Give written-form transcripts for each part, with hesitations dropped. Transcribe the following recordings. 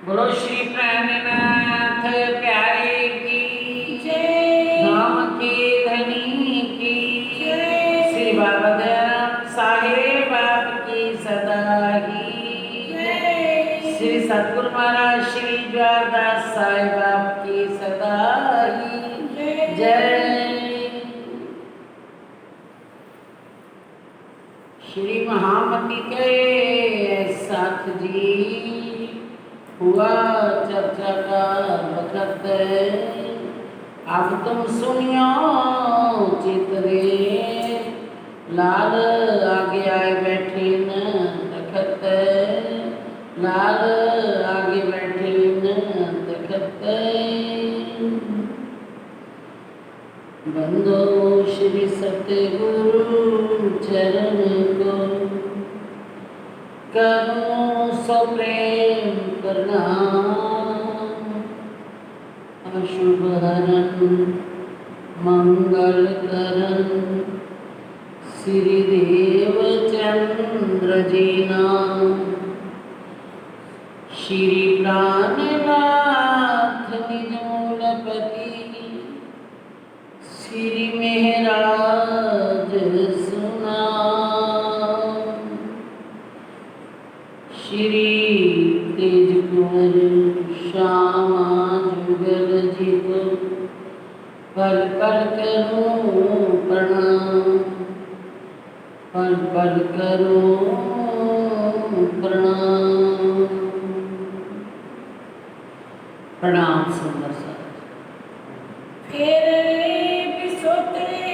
बोलो श्री प्राणनाथ प्यारे की जय। धाम के धनी की जय। श्री बाबा दयाराम साहेब आपकी सदा ही जय। श्री सतगुरु महाराज श्री ज्वारदास साहेब आपकी सदा ही जय। जय। श्री महामती के साथ जी हुआ चर्चा का वक्त, अब तुम सुनियो चितरे लाल आगे आए बैठे न तखत, लाल आगे बैठे न तखत। बंदो श्री सतगुरु चरण को करो सो प्रेम प्रणाम, अशुभ हरन मंगल करन श्री देव चंद्र जी नाम, श्री प्राणनाथ निज मूलपति श्री मेहराज सुना, श्री तेज कुंवर श्यामा जुगल जी को पल पल करूं प्रणाम, पल पल करूं प्रणाम। प्रणाम सुंदर सा फेरे बिसोतरे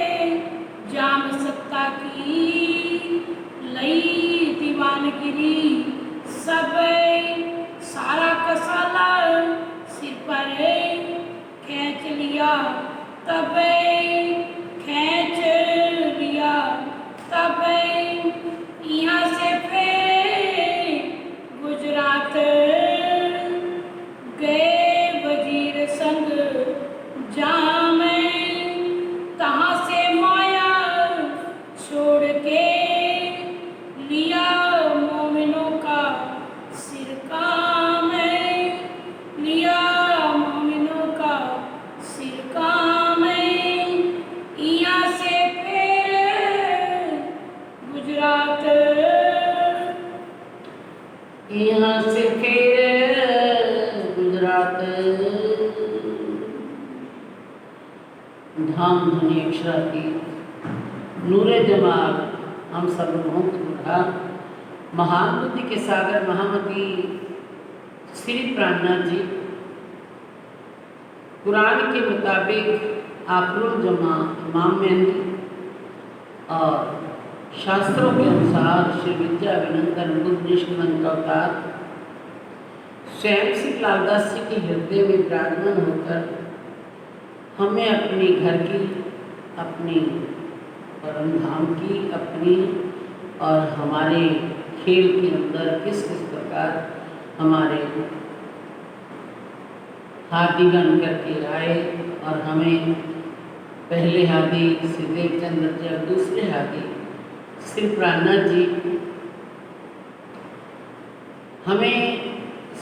जाम सत्ता की लई दीवानगिरी, सब सारा कसाला सिर पर खींच लिया, तब खींच लिया, तब यहाँ से फिर गुजरात गए वजीर संग जाम, तहाँ से माया छोड़ के लिया मोमिनों का सिर काम, लिया मोमिनों का सिर काम। यहाँ से फिर गुजरात, यहाँ से फिर गुजरात, धाम धुनी अक्षरातीत नूरे जमाल हम सब लोगों को दूल्हा, महान बुद्धि के सागर महामती श्री प्राणनाथ जी कुरान के मुताबिक आखिरुल जमा इमाम मेहंदी और शास्त्रों के अनुसार श्री विद्या अभिनंदन बुद्ध निष्कंदन का अवतार स्वयं श्री लालदास जी के हृदय में विराजमान होकर हमें अपनी घर की, अपनी परम धाम की, अपनी और हमारे खेल के अंदर किस किस प्रकार हमारे हाथी गण करके आए और हमें पहले हाथी श्री देवचंद्र जी और दूसरे हाथी श्री प्राणनाथ जी हमें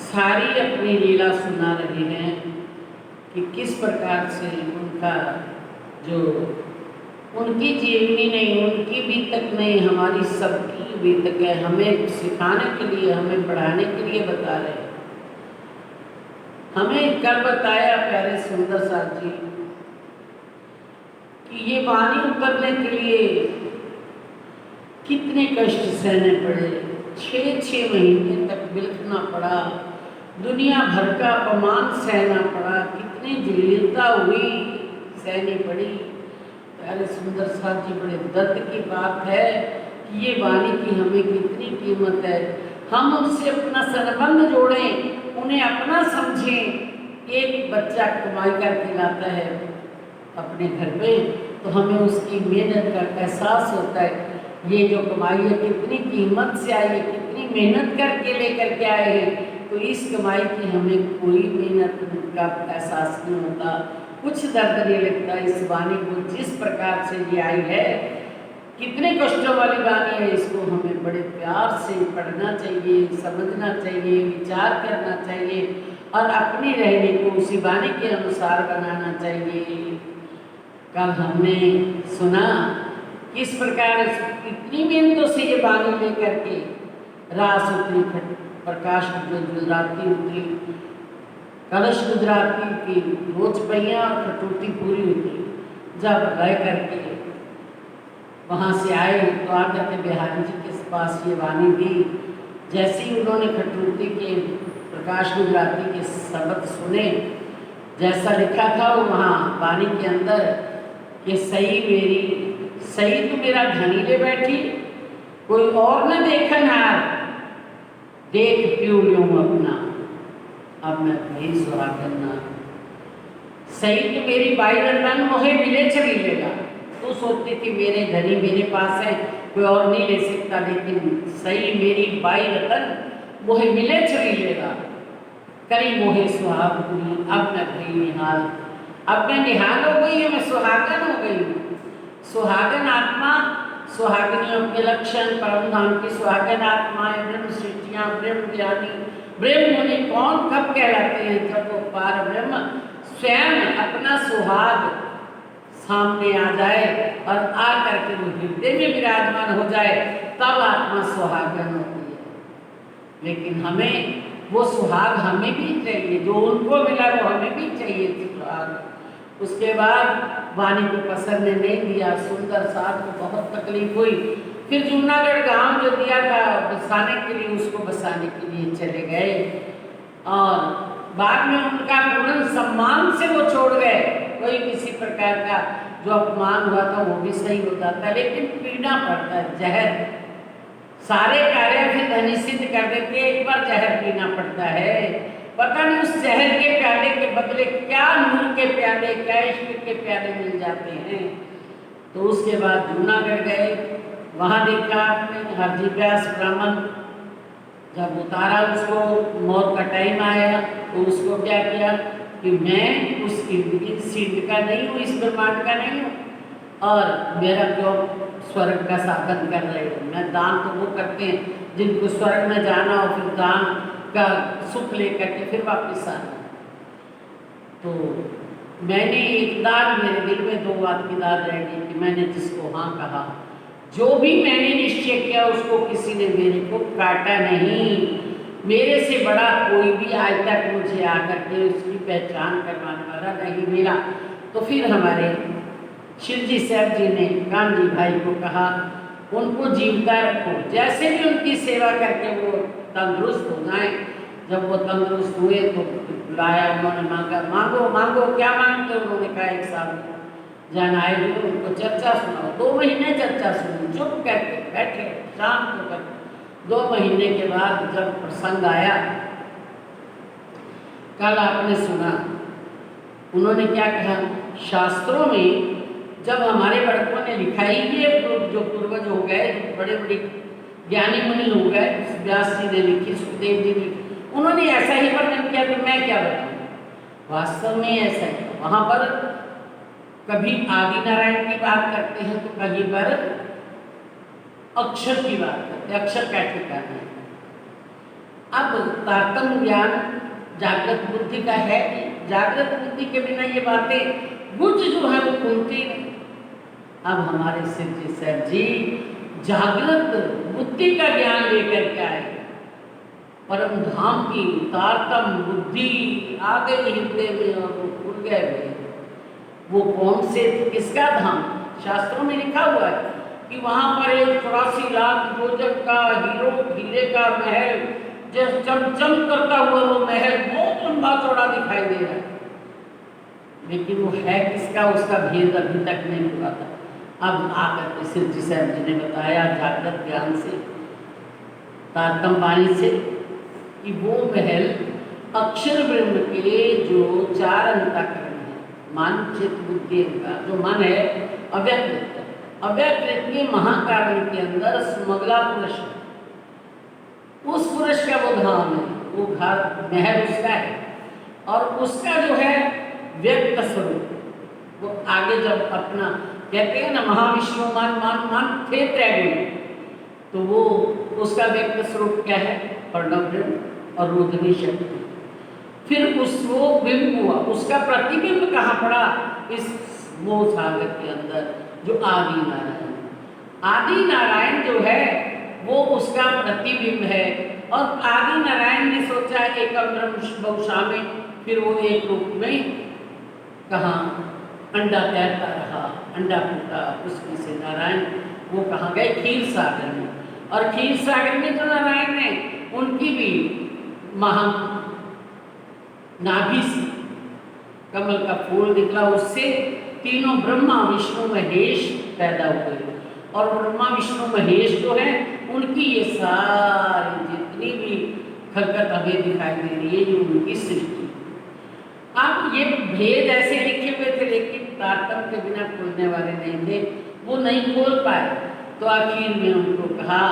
सारी अपनी लीला सुना रहे हैं कि किस प्रकार से उनका जो उनकी जीवनी नहीं, उनकी बीतक नहीं, हमारी सबकी बीतक है। हमें सिखाने के लिए, हमें पढ़ाने के लिए बता रहे हैं। हमें कल बताया प्यारे सुंदर साथ जी कि ये वाणी उतरने के लिए कितने कष्ट सहने पड़े, 6 महीने तक बिलखना पड़ा, दुनिया भर का अपमान सहना पड़ा, कितनी जलीलता हुई सहनी पड़ी। प्यारे सुंदर साथ जी बड़े दर्द की बात है कि ये वाणी की हमें कितनी कीमत है। हम उनसे अपना संबंध जोड़ें, उन्हें अपना समझें। एक बच्चा कमाई करके लाता है अपने घर पे तो हमें उसकी मेहनत का एहसास होता है। ये जो कमाई है कितनी कीमत से आई है, कितनी मेहनत करके लेकर के आए हैं, तो इस कमाई की हमें कोई मेहनत का एहसास नहीं होता, कुछ दर्द नहीं लगता। इस वाणी को जिस प्रकार से ये आई है कितने कष्टों वाली वाणी है, इसको हमें बड़े प्यार से पढ़ना चाहिए, समझना चाहिए, विचार करना चाहिए और अपनी रहने को उसी वाणी के अनुसार बनाना चाहिए। कल हमने सुना किस प्रकार इतनी मेहनतों से ये वाणी लेकर के रास उतरी, प्रकाश गुजराती उतरी, कलश गुजराती की रोज पहिया और खटूटी पूरी उतरी। जब रह करके वहाँ से आए तो आकर के बिहारी जी के पास ये वाणी दी। जैसे ही उन्होंने खटूटी के प्रकाश गुजराती के शब्द सुने, जैसा लिखा था वो वहाँ वाणी के अंदर कि सही तो मेरा धनी ले बैठी, कोई और न देखन हार, देख प्यू ल्यूं अपना, अब मैं भी सुहागन ना। सही तो मेरी बाई रतन मोहे मिले चली लेगा। तो सोचती थी मेरे धनी मेरे पास है, कोई और नहीं ले सकता, लेकिन सही मेरी बाई रतन मोहे मिले चली लेगा। करी मोहे सुहाग हुई, अब मैं भई निहाल, अब मैं निहाल हो गई हूँ, मैं सुहागन हो गई हूँ। सुहागन आत्मा, सुहागिनियों के लक्षण, परम धाम की सुहागन आत्माएं, ब्रह्म सृष्टियाँ, ब्रह्म ज्ञानी, ब्रह्म मुनि कौन कब कहलाते हैं? जब वो पार ब्रह्म स्वयं अपना सुहाग सामने आ जाए और आ करके वो हृदय में विराजमान हो जाए, तब आत्मा सुहागन होती है। लेकिन हमें वो सुहाग हमें भी चाहिए, जो उनको मिला वो हमें भी चाहिए सुहाग। उसके बाद वाणी को पसंद ने नहीं दिया, सुंदर साथ को बहुत तकलीफ हुई। फिर जूनागढ़ गांव जो दिया था बसाने के लिए, उसको बसाने के लिए चले गए और बाद में उनका पूर्ण सम्मान से वो छोड़ गए। कोई किसी प्रकार का जो अपमान हुआ था वो भी सही हो जाता, लेकिन पीना पड़ता है। जहर सारे कार्य फिर धनी सिद्ध कर देते, एक बार जहर पीना पड़ता है। पता नहीं उस जहर के प्याले के बदले क्या नूर के प्याले, क्या इश्क के प्याले मिल जाते हैं। तो उसके बाद जूनागढ़ गए, वहाँ देखा आपने हरजी व्यास ब्राह्मण जब उतारा उसको, मौत का टाइम आया तो उसको क्या किया कि मैं उस सिद्ध का नहीं हूँ, इस ब्रह्मांड का नहीं हूँ, और मेरा क्यों स्वर्ग का साधन कर रहे हो। मैं दान तो वो करते हैं जिनको स्वर्ग में जाना हो, फिर दान का सुख लेकर के फिर वापस आना। तो मैंने एक दान, मेरे दिल में 2 बात की दाद रह गई कि मैंने जिसको हाँ कहा, जो भी मैंने निश्चय किया उसको किसी ने मेरे को काटा नहीं। मेरे से बड़ा कोई भी आज तक मुझे आकर के उसकी पहचान करवाने वाला नहीं मिला। तो फिर हमारे शिवजी साहब जी ने कान जी भाई को कहा, उनको जीवता रखो, जैसे भी उनकी सेवा करके वो तंदुरुस्त हो जाए। जब वो तंदुरुस्त हुए तो बुलाया, उन्होंने मांगा, मांगो मांगो, क्या मांगते? उन्होंने कहा एक साल जन आए हुए उनको चर्चा सुनाओ। 2 महीने चर्चा सुनी, चुप करके बैठे शांत होकर। 2 महीने के बाद जब प्रसंग आया, कल आपने सुना उन्होंने क्या कहा, शास्त्रों में जब हमारे बड़कों ने लिखा ही, ये जो पूर्वज हो गए, बड़े बड़े ज्ञानी मुनि हो गए, व्यास जी ने लिखी, सुखदेव जी ने, उन्होंने ऐसा ही वर्णन किया, तो मैं क्या बताऊँ। वास्तव में ऐसा है, वहाँ पर कभी आदि नारायण की बात करते हैं तो कहीं पर अक्षर की बात करते हैं, अक्षर का ठिकाना है। अब तारतम्य ज्ञान जागृत बुद्धि का है, जागृत बुद्धि के बिना ये बातें बुझ जो है वो खुलती नहीं। अब हमारे शिवजी साहब जी जागृत बुद्धि का ज्ञान लेकर के आए, परम धाम की तारतम बुद्धि आ गई हृदय में और वो खुल गए हुए। वो कौन से, किसका धाम? शास्त्रों में लिखा हुआ है कि वहाँ पर एक 84 लाख योजक का हीरे का महल, जब चमचम करता हुआ वो महल बहुत लंबा चौड़ा दिखाई दे रहा है, लेकिन वो है किसका, उसका भेद अभी तक नहीं हुआ था। अब आकर के शिवजी साहब जी ने बताया जागृत ज्ञान से, तारतम वाणी से, कि वो महल अक्षर ब्रह्म के जो 4 अंतःकरण है, मन चित्त बुद्धि का जो मन है अव्यकृत, अव्यकृत के महाकारण के अंदर सुमगला पुरुष, उस पुरुष का वो धाम है, वो घर महल उसका है, और उसका जो है व्यक्त स्वरूप, वो आगे जब अपना कहते हैं ना महाविष्णु मान मान मान थे त्रैगुण, तो वो उसका व्यक्त स्वरूप क्या है? प्रणव ब्रह्म और रुद्री शक्ति। फिर वो बिंब हुआ, उसका प्रतिबिंब कहाँ पड़ा? इस मोह सागर के अंदर, जो आदि नारायण। आदि नारायण जो है वो उसका प्रतिबिंब है। और आदि नारायण ने सोचा एकम ब्रह्म बहुशा में, फिर वो एक रूप में कहाँ अंडा तैरता रहा, अंडा फूटा, उसमें से नारायण वो कहाँ गए? क्षीर सागर में। और क्षीर सागर में जो नारायण है उनकी भी महा नाभि से कमल का फूल निकला, उससे तीनों ब्रह्मा विष्णु महेश पैदा हुए। और ब्रह्मा विष्णु महेश जो है उनकी ये सारी जितनी भी खलकत हमें दिखाई दे रही है, ये उनकी सृष्टि। अब ये भेद ऐसे लिखे हुए थे, लेकिन तारतम्य के बिना खोलने वाले नहीं थे, वो नहीं खोल पाए। तो आखिर में उनको कहा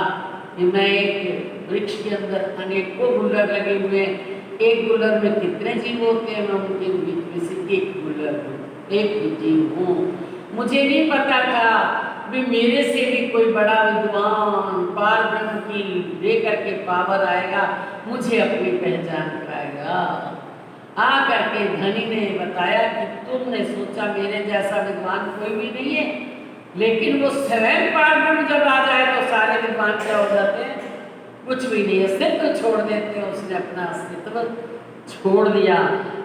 कि मैं एक वृक्ष के अंदर अनेकों गुल्लर लगे हुए हैं, एक गुल्लर में कितने जीव होते हैं, मैं उनके बीच में से एक गुल्लर हूँ, एक जीव हूँ। मुझे नहीं पता था भी मेरे से भी कोई बड़ा विद्वान पार ब्रह्म की लेकर के पावर आएगा, मुझे अपनी पहचान कराएगा। आ करके धनी ने बताया कि तुमने सोचा मेरे जैसा विद्वान कोई भी नहीं है, लेकिन वो स्वयं पार ब्रह्म जब आ जाए तो सारे विद्वान क्या हो जाते हैं? कुछ भी नहीं, अस्तित्व छोड़ देते हैं। उसने अपना अस्तित्व छोड़ दिया।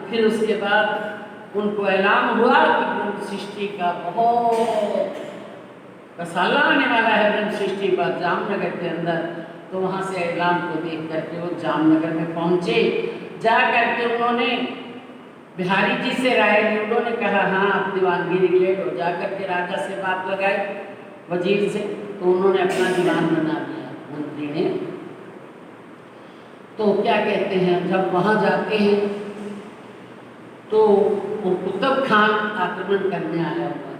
फिर उसके बाद उनको ऐलान हुआ कि ब्रह्म सृष्टि का बहुत रसाला आने वाला है ब्रह्म सृष्टि पर जामनगर के अंदर। तो वहाँ से ऐलान को देख करके वो जामनगर में पहुँचे। जा करके उन्होंने बिहारी जी से राय ली। उन्होंने कहा हाँ आप दीवानगी रिलेट हो। जा करके राजा से बात लगाई, वजीर से, तो उन्होंने अपना दीवान बना दिया मंत्री ने। तो क्या कहते हैं, जब वहाँ जाते हैं तो वो कुतुब खान आक्रमण करने आया हुआ,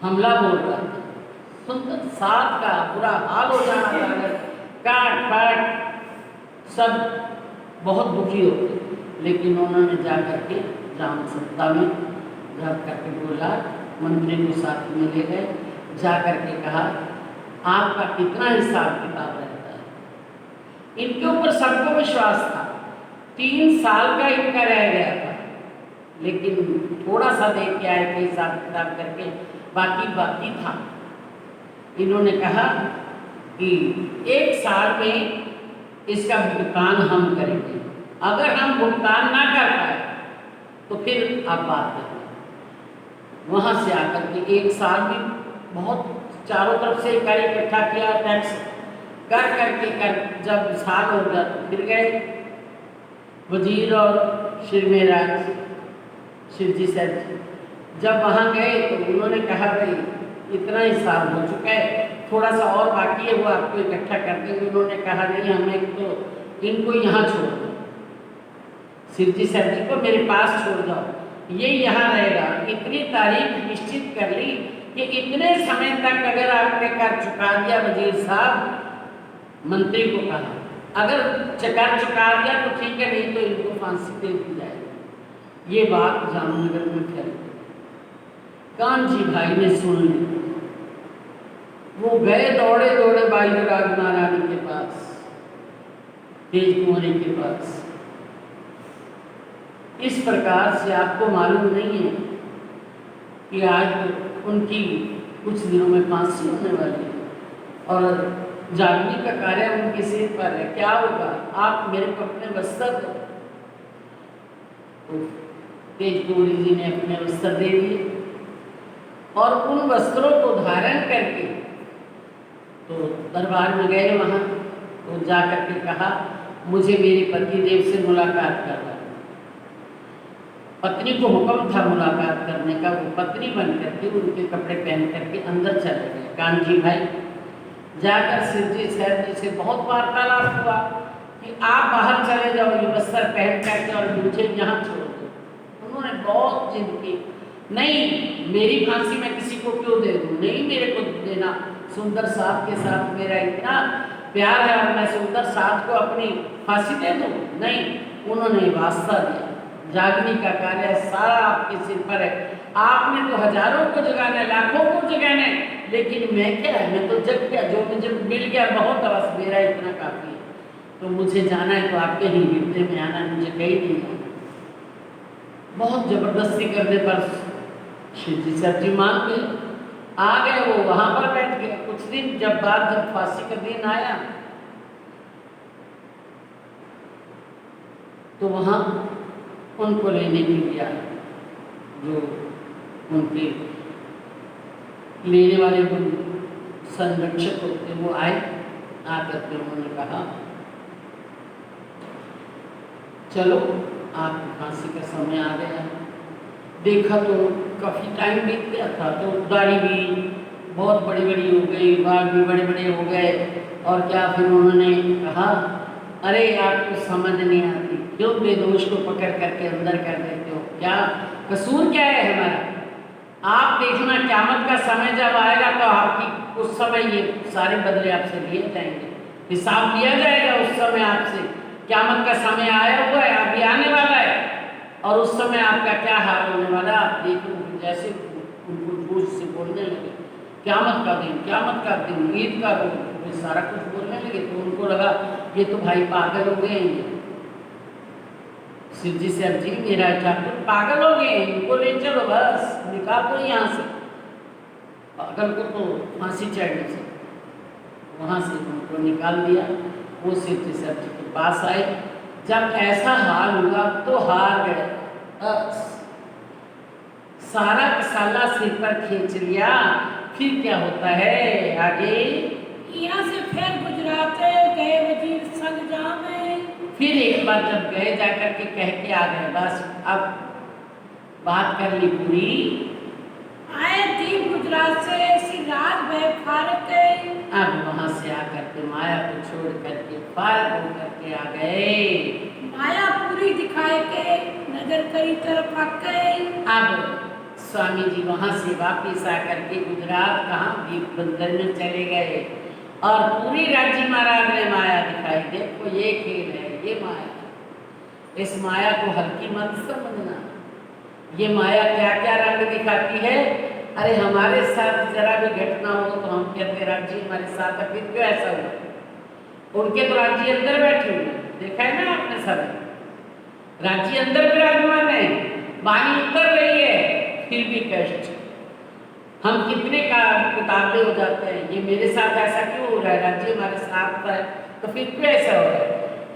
हमला बोल रहा था। सुंदर साथ का बुरा हाल हो जाना था, काट पाट सब बहुत दुखी होते। लेकिन उन्होंने जा करके जाम सत्ता में जा करके बोला, मंत्री को साथ में ले गए, जा करके कहा आपका कितना हिसाब किताब रहता है। इनके ऊपर सबको विश्वास था, 3 साल का इनका रह गया था, लेकिन थोड़ा सा देख के आए थे हिसाब किताब करके, बाकी था। इन्होंने कहा कि 1 साल में इसका भुगतान हम करेंगे, अगर हम भुगतान ना कर पाए तो फिर आप बात करें। वहाँ से आकर के 1 साल में बहुत चारों तरफ से इकाई इकट्ठा किया, टैक्स कर करके जब साल हो गया तो फिर गए वजीर और शिरमेराज शिवजी सर। जब वहाँ गए तो उन्होंने कहा भाई इतना ही साल हो चुका है, थोड़ा सा और बाकी है, वो आपको इकट्ठा करते हुए उन्होंने कहा नहीं हमें तो इनको यहाँ छोड़ दो, शिवजी सर जी को मेरे पास छोड़ दो, ये यहाँ रहेगा। इतनी तारीख निश्चित कर ली कि इतने समय तक अगर आपने कर चुका दिया, वजीर साहब मंत्री को कहा अगर कर चुका दिया तो ठीक है, नहीं तो इनको फांसी दे दी जाएगी। ये बात जामनगर में फैल गई। कानजी भाई ने सुन ली, वो गए दौड़े दौड़े बाईराज महारानी के पास, तेज कुंवरी के पास। इस प्रकार से आपको मालूम नहीं है कि आज उनकी कुछ दिनों में फांसी होने वाली है और जागने का कार्य उनके सिर पर है। क्या होगा? आप मेरे को अपने वस्त्र दो। तो तेज कुंवरी जी ने अपने वस्त्र दे दिए और उन वस्त्रों को धारण करके तो दरबार में गए। वहाँ तो जाकर के कहा मुझे मेरे पति देव से मुलाकात करना। पत्नी को हुक्म था मुलाकात करने का, वो पत्नी बन करके उनके कपड़े पहन करके अंदर चले गए। कानजी भाई जाकर शिवजी सर जी से बहुत वार्तालाप हुआ कि आप बाहर चले जाओ ये वस्त्र पहन करके और मुझे यहाँ छोड़ दो। उन्होंने बहुत जिद की, नहीं मेरी फांसी मैं किसी को क्यों दे दूँ, नहीं मेरे को देना, सुंदर साहब के साथ मेरा इतना प्यार है और मैं सुंदर साहब को अपनी फांसी दे दूँ, नहीं। उन्होंने वास्ता दिया, जागने का कार्य सारा आपके सिर पर है, आपने तो हजारों को जगाना है, लाखों को जगाना है, लेकिन मैं क्या है, मैं तो जग गया, जो मुझे मिल गया बहुत, बस मेरा इतना काफी है। तो मुझे जाना है तो आपके ही हृदय में आना, मुझे कहीं नहीं आना। बहुत जबरदस्ती करने पर शिव जी सर जी मान गए, आ गए, वो वहां पर बैठ गए। कुछ दिन जब फांसी का दिन आया तो वहां उनको लेने के लिए आया, जो उनके लेने वाले जो संरक्षक होते वो आए। आकर के उन्होंने कहा चलो आपकी फांसी का समय आ गया। देखा तो काफ़ी टाइम बीत गया था, तो दाढ़ी भी बहुत बड़ी बड़ी हो गई, बाल भी बड़े बड़े हो गए, और क्या फिर उन्होंने कहा अरे आपको समझ नहीं आती, क्यों बेदोष को पकड़ करके अंदर कर देते हो, क्या कसूर क्या है हमारा? आप देखना क़यामत का समय जब आएगा तो आपकी उस समय ये सारे बदले आपसे लिए जाएंगे, हिसाब लिया जाएगा उस समय आपसे। क़यामत का समय आया हुआ है, अभी आने वाला है, और उस समय आपका क्या हाल होने वाला है आप देखोगे। जैसे उनको जोश से बोलने लगे क़यामत का दिन, क़यामत का दिन, ईद का रोज, वे सारा कुछ बोलने लगे, तो उनको लगा ये तो भाई पागल हो गए हैं। शिव जी से जी मेरा ठाकुर पागल हो गए, इनको ले चलो, बस निकाल दो यहाँ से, पागल को तो फांसी चढ़ने से। वहाँ से उनको निकाल दिया। वो शिव जी सर जी के पास आए। जब ऐसा हाल हुआ तो हार गए, सारा साला सिर पर खींच लिया। फिर क्या होता है आगे? यहाँ से फिर गुजरात गए वजीर संग जामे। फिर एक बार जब गए जाकर के कह के आ गए, बस अब बात कर ली पूरी। आए थी गुजरात से सिराज भय फारक गए। अब वहां से आकर के माया को छोड़ करके फारक हो करके आ गए। माया पूरी दिखाए के नजर कई तरफ आ गए। अब स्वामी जी वहां से वापिस आकर के गुजरात कहाँ दीप बंदर में चले गए, और पूरी राज्य महाराज ने माया दिखाई। देखो ये खेल है, ये माया। इस माया को हल्की मत समझना। ये माया क्या क्या रंग दिखाती है। अरे हमारे साथ जरा भी घटना हो तो हम कहते राज्य हमारे साथ, फिर क्यों ऐसा हुआ? उनके तो राज्य अंदर बैठे हुए, देखा है ना आपने सब, राज्य अंदर विराजमान है, वाणी उतर रही है, फिर भी कष्ट। हम कितने का उतावले हो जाते हैं, ये मेरे साथ ऐसा क्यों हो रहा है, राज्य हमारे साथ है तो फिर क्यों ऐसा हो रहा है?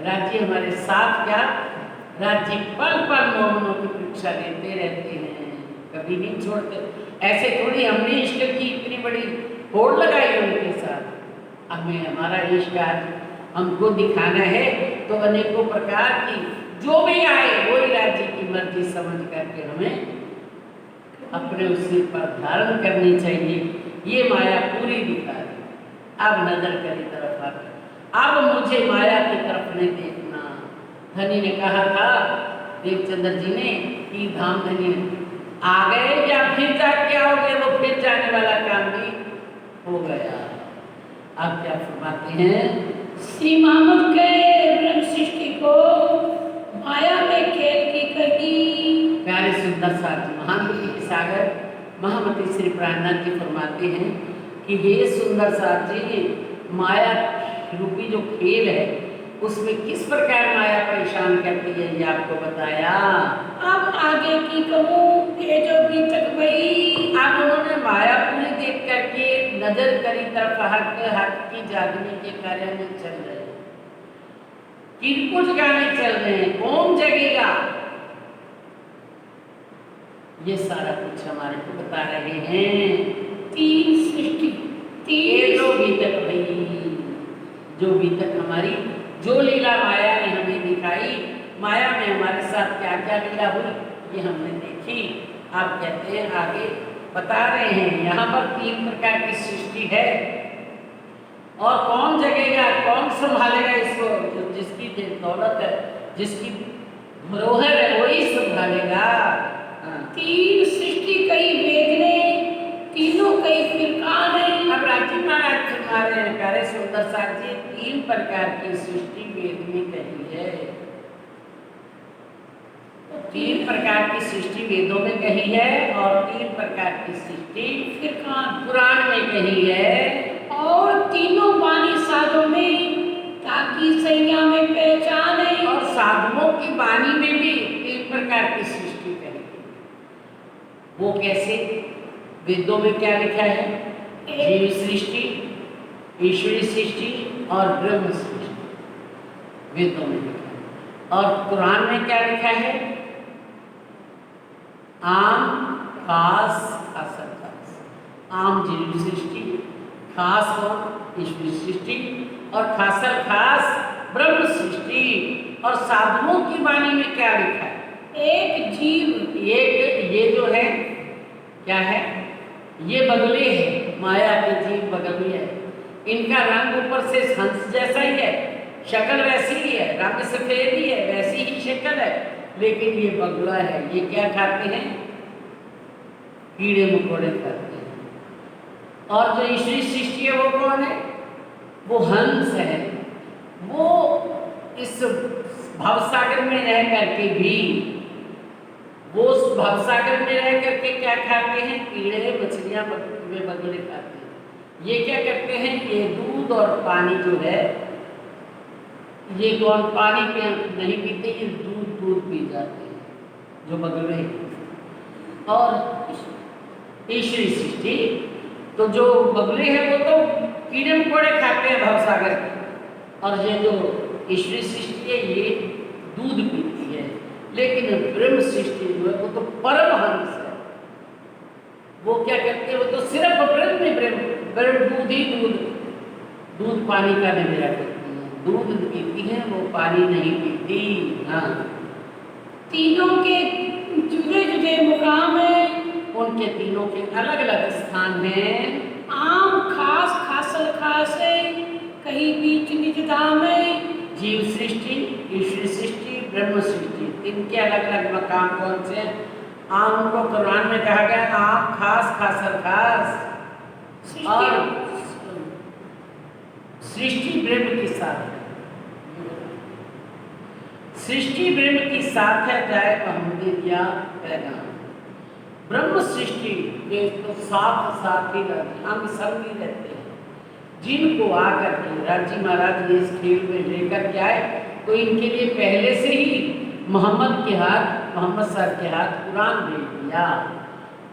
राज्य हमारे साथ क्या, राज्य पल पल मोहनों की परीक्षा लेते रहते हैं, कभी नहीं छोड़ते। ऐसे थोड़ी हमने इश्क की इतनी बड़ी होड़ लगाई उनके साथ। हमें हमारा इश्क आज हमको दिखाना है तो अनेकों प्रकार की जो भी आए वही राज्य की मर्जी समझ करके हमें अपने उस सिर पर धारण करनी चाहिए। ये माया पूरी दिखा दी। अब नजर करी तरफ आ गई, अब मुझे माया की तरफ नहीं देखना। धनी ने कहा था देवचंद्र जी ने कि धाम धनी आ गए या फिर जाके आओगे, वो फिर जाने वाला काम भी हो गया। अब क्या फरमाते हैं? श्री मामद के ब्रह्म सृष्टि को माया में खेल की कही। प्यारे सुंदर साथ महान बुद्धि के सागर महामती श्री प्राणनाथ जी फरमाते हैं कि हे सुंदर साथ जी, माया रूपी जो खेल है उसमें किस प्रकार माया परेशान करती है ये आपको बताया। अब आगे की कहूँ ये जो भी तक गई। अब उन्होंने माया पूरी देख करके नजर करी तरफ हक की जागने के कार्य में चल रहे हैं। किनको जगाने चल रहे हैं, कौन जगेगा, ये सारा कुछ हमारे को बता रहे हैं। तीन सृष्टि, तीन जो भी तक भाई, जो भी तक हमारी जो लीला माया ने हमें दिखाई, माया में हमारे साथ क्या क्या लीला हुई ये हमने देखी। आप कहते हैं आगे बता रहे हैं यहाँ पर तीन प्रकार की सृष्टि है, और कौन जगेगा, कौन संभालेगा इसको? जिसकी दौलत है, जिसकी धरोहर है वही संभालेगा। तीन सृष्टि कई वेदने, तीनों कई फिरकान है। अब राज्य महाराज सुना रहे हैं प्यारे सुंदर साथ जी, तीन प्रकार की सृष्टि वेद में कही है। तो 3 प्रकार की सृष्टि वेदों में कही है और 3 प्रकार की सृष्टि फिर पुराण में कही है। और तीनों वाणी साधों में ताकि सैया में पहचाने। और साधुओं की वाणी में भी 3 प्रकार की सृष्टि कही है। वो कैसे? वेदों में क्या लिखा है? जीव सृष्टि, ईश्वरी सृष्टि और ब्रह्म सृष्टि वेदों में लिखा है। और कुरान में क्या लिखा है? आम, खास, खासर खास। आम जीव सृष्टि, खास और ईश्वरी सृष्टि और खासर खास ब्रह्म सृष्टि। और साधुओं की वाणी में क्या लिखा है? एक जीव, एक ये जो है क्या है? ये बगले है, माया के जीव बगले है। इनका रंग ऊपर से हंस जैसा ही है, शक्ल वैसी ही है, रंग सफेद ही है, वैसी ही शक्ल है, लेकिन ये बगला है। ये क्या खाते हैं? कीड़े मकोड़े खाते हैं। और जो ईश्वरी सृष्टि है वो कौन है? वो हंस है। वो इस भवसागर में रह करके भी वो उस भवसागर में रह करके क्या खाते हैं? कीड़े मछलियां वे बगले खाते हैं। ये क्या करते हैं? ये दूध और पानी जो है, ये कौन पानी पे नहीं पीते, ये दूध पी जाते हैं जो बगले। और ईश्वरी सृष्टि तो जो बगले हैं वो तो कीड़े मकोड़े खाते हैं भवसागर के, और ये जो ईश्वरी सृष्टि है ये दूध पीती है। लेकिन ब्रह्म सृष्टि जो है वो तो परमहंस है। वो क्या करते हैं? वो तो सिर्फ ब्रह्म में ब्रह्म दूध ही दूध पानी का निवेरा करती है। दूध पीती है, वो पानी नहीं पीती। हाँ, तीनों के जुदे जुदे मुकाम है, उनके तीनों के अलग अलग स्थान हैं। आम, खास, खासर खास है, कहीं बीच निज धाम है। जीव सृष्टि, ईश्वरी सृष्टि, ब्रह्म सृष्टि, इनके अलग अलग मकाम कौन से हैं? आम को कुरान में कहा गया आम, खास, खासर खास। और सृष्टि ब्रह्म के साथ है। सृष्टि ब्रह्म की साथ है, चाहे मोहम्मद या पैगाम। ब्रह्म सृष्टि के तो साथ ही रहते, हम संग ही रहते हैं। जिनको आकर के राजी महाराज ने इस खेल में लेकर के आए, तो इनके लिए पहले से ही मोहम्मद सर के हाथ कुरान भेज दिया।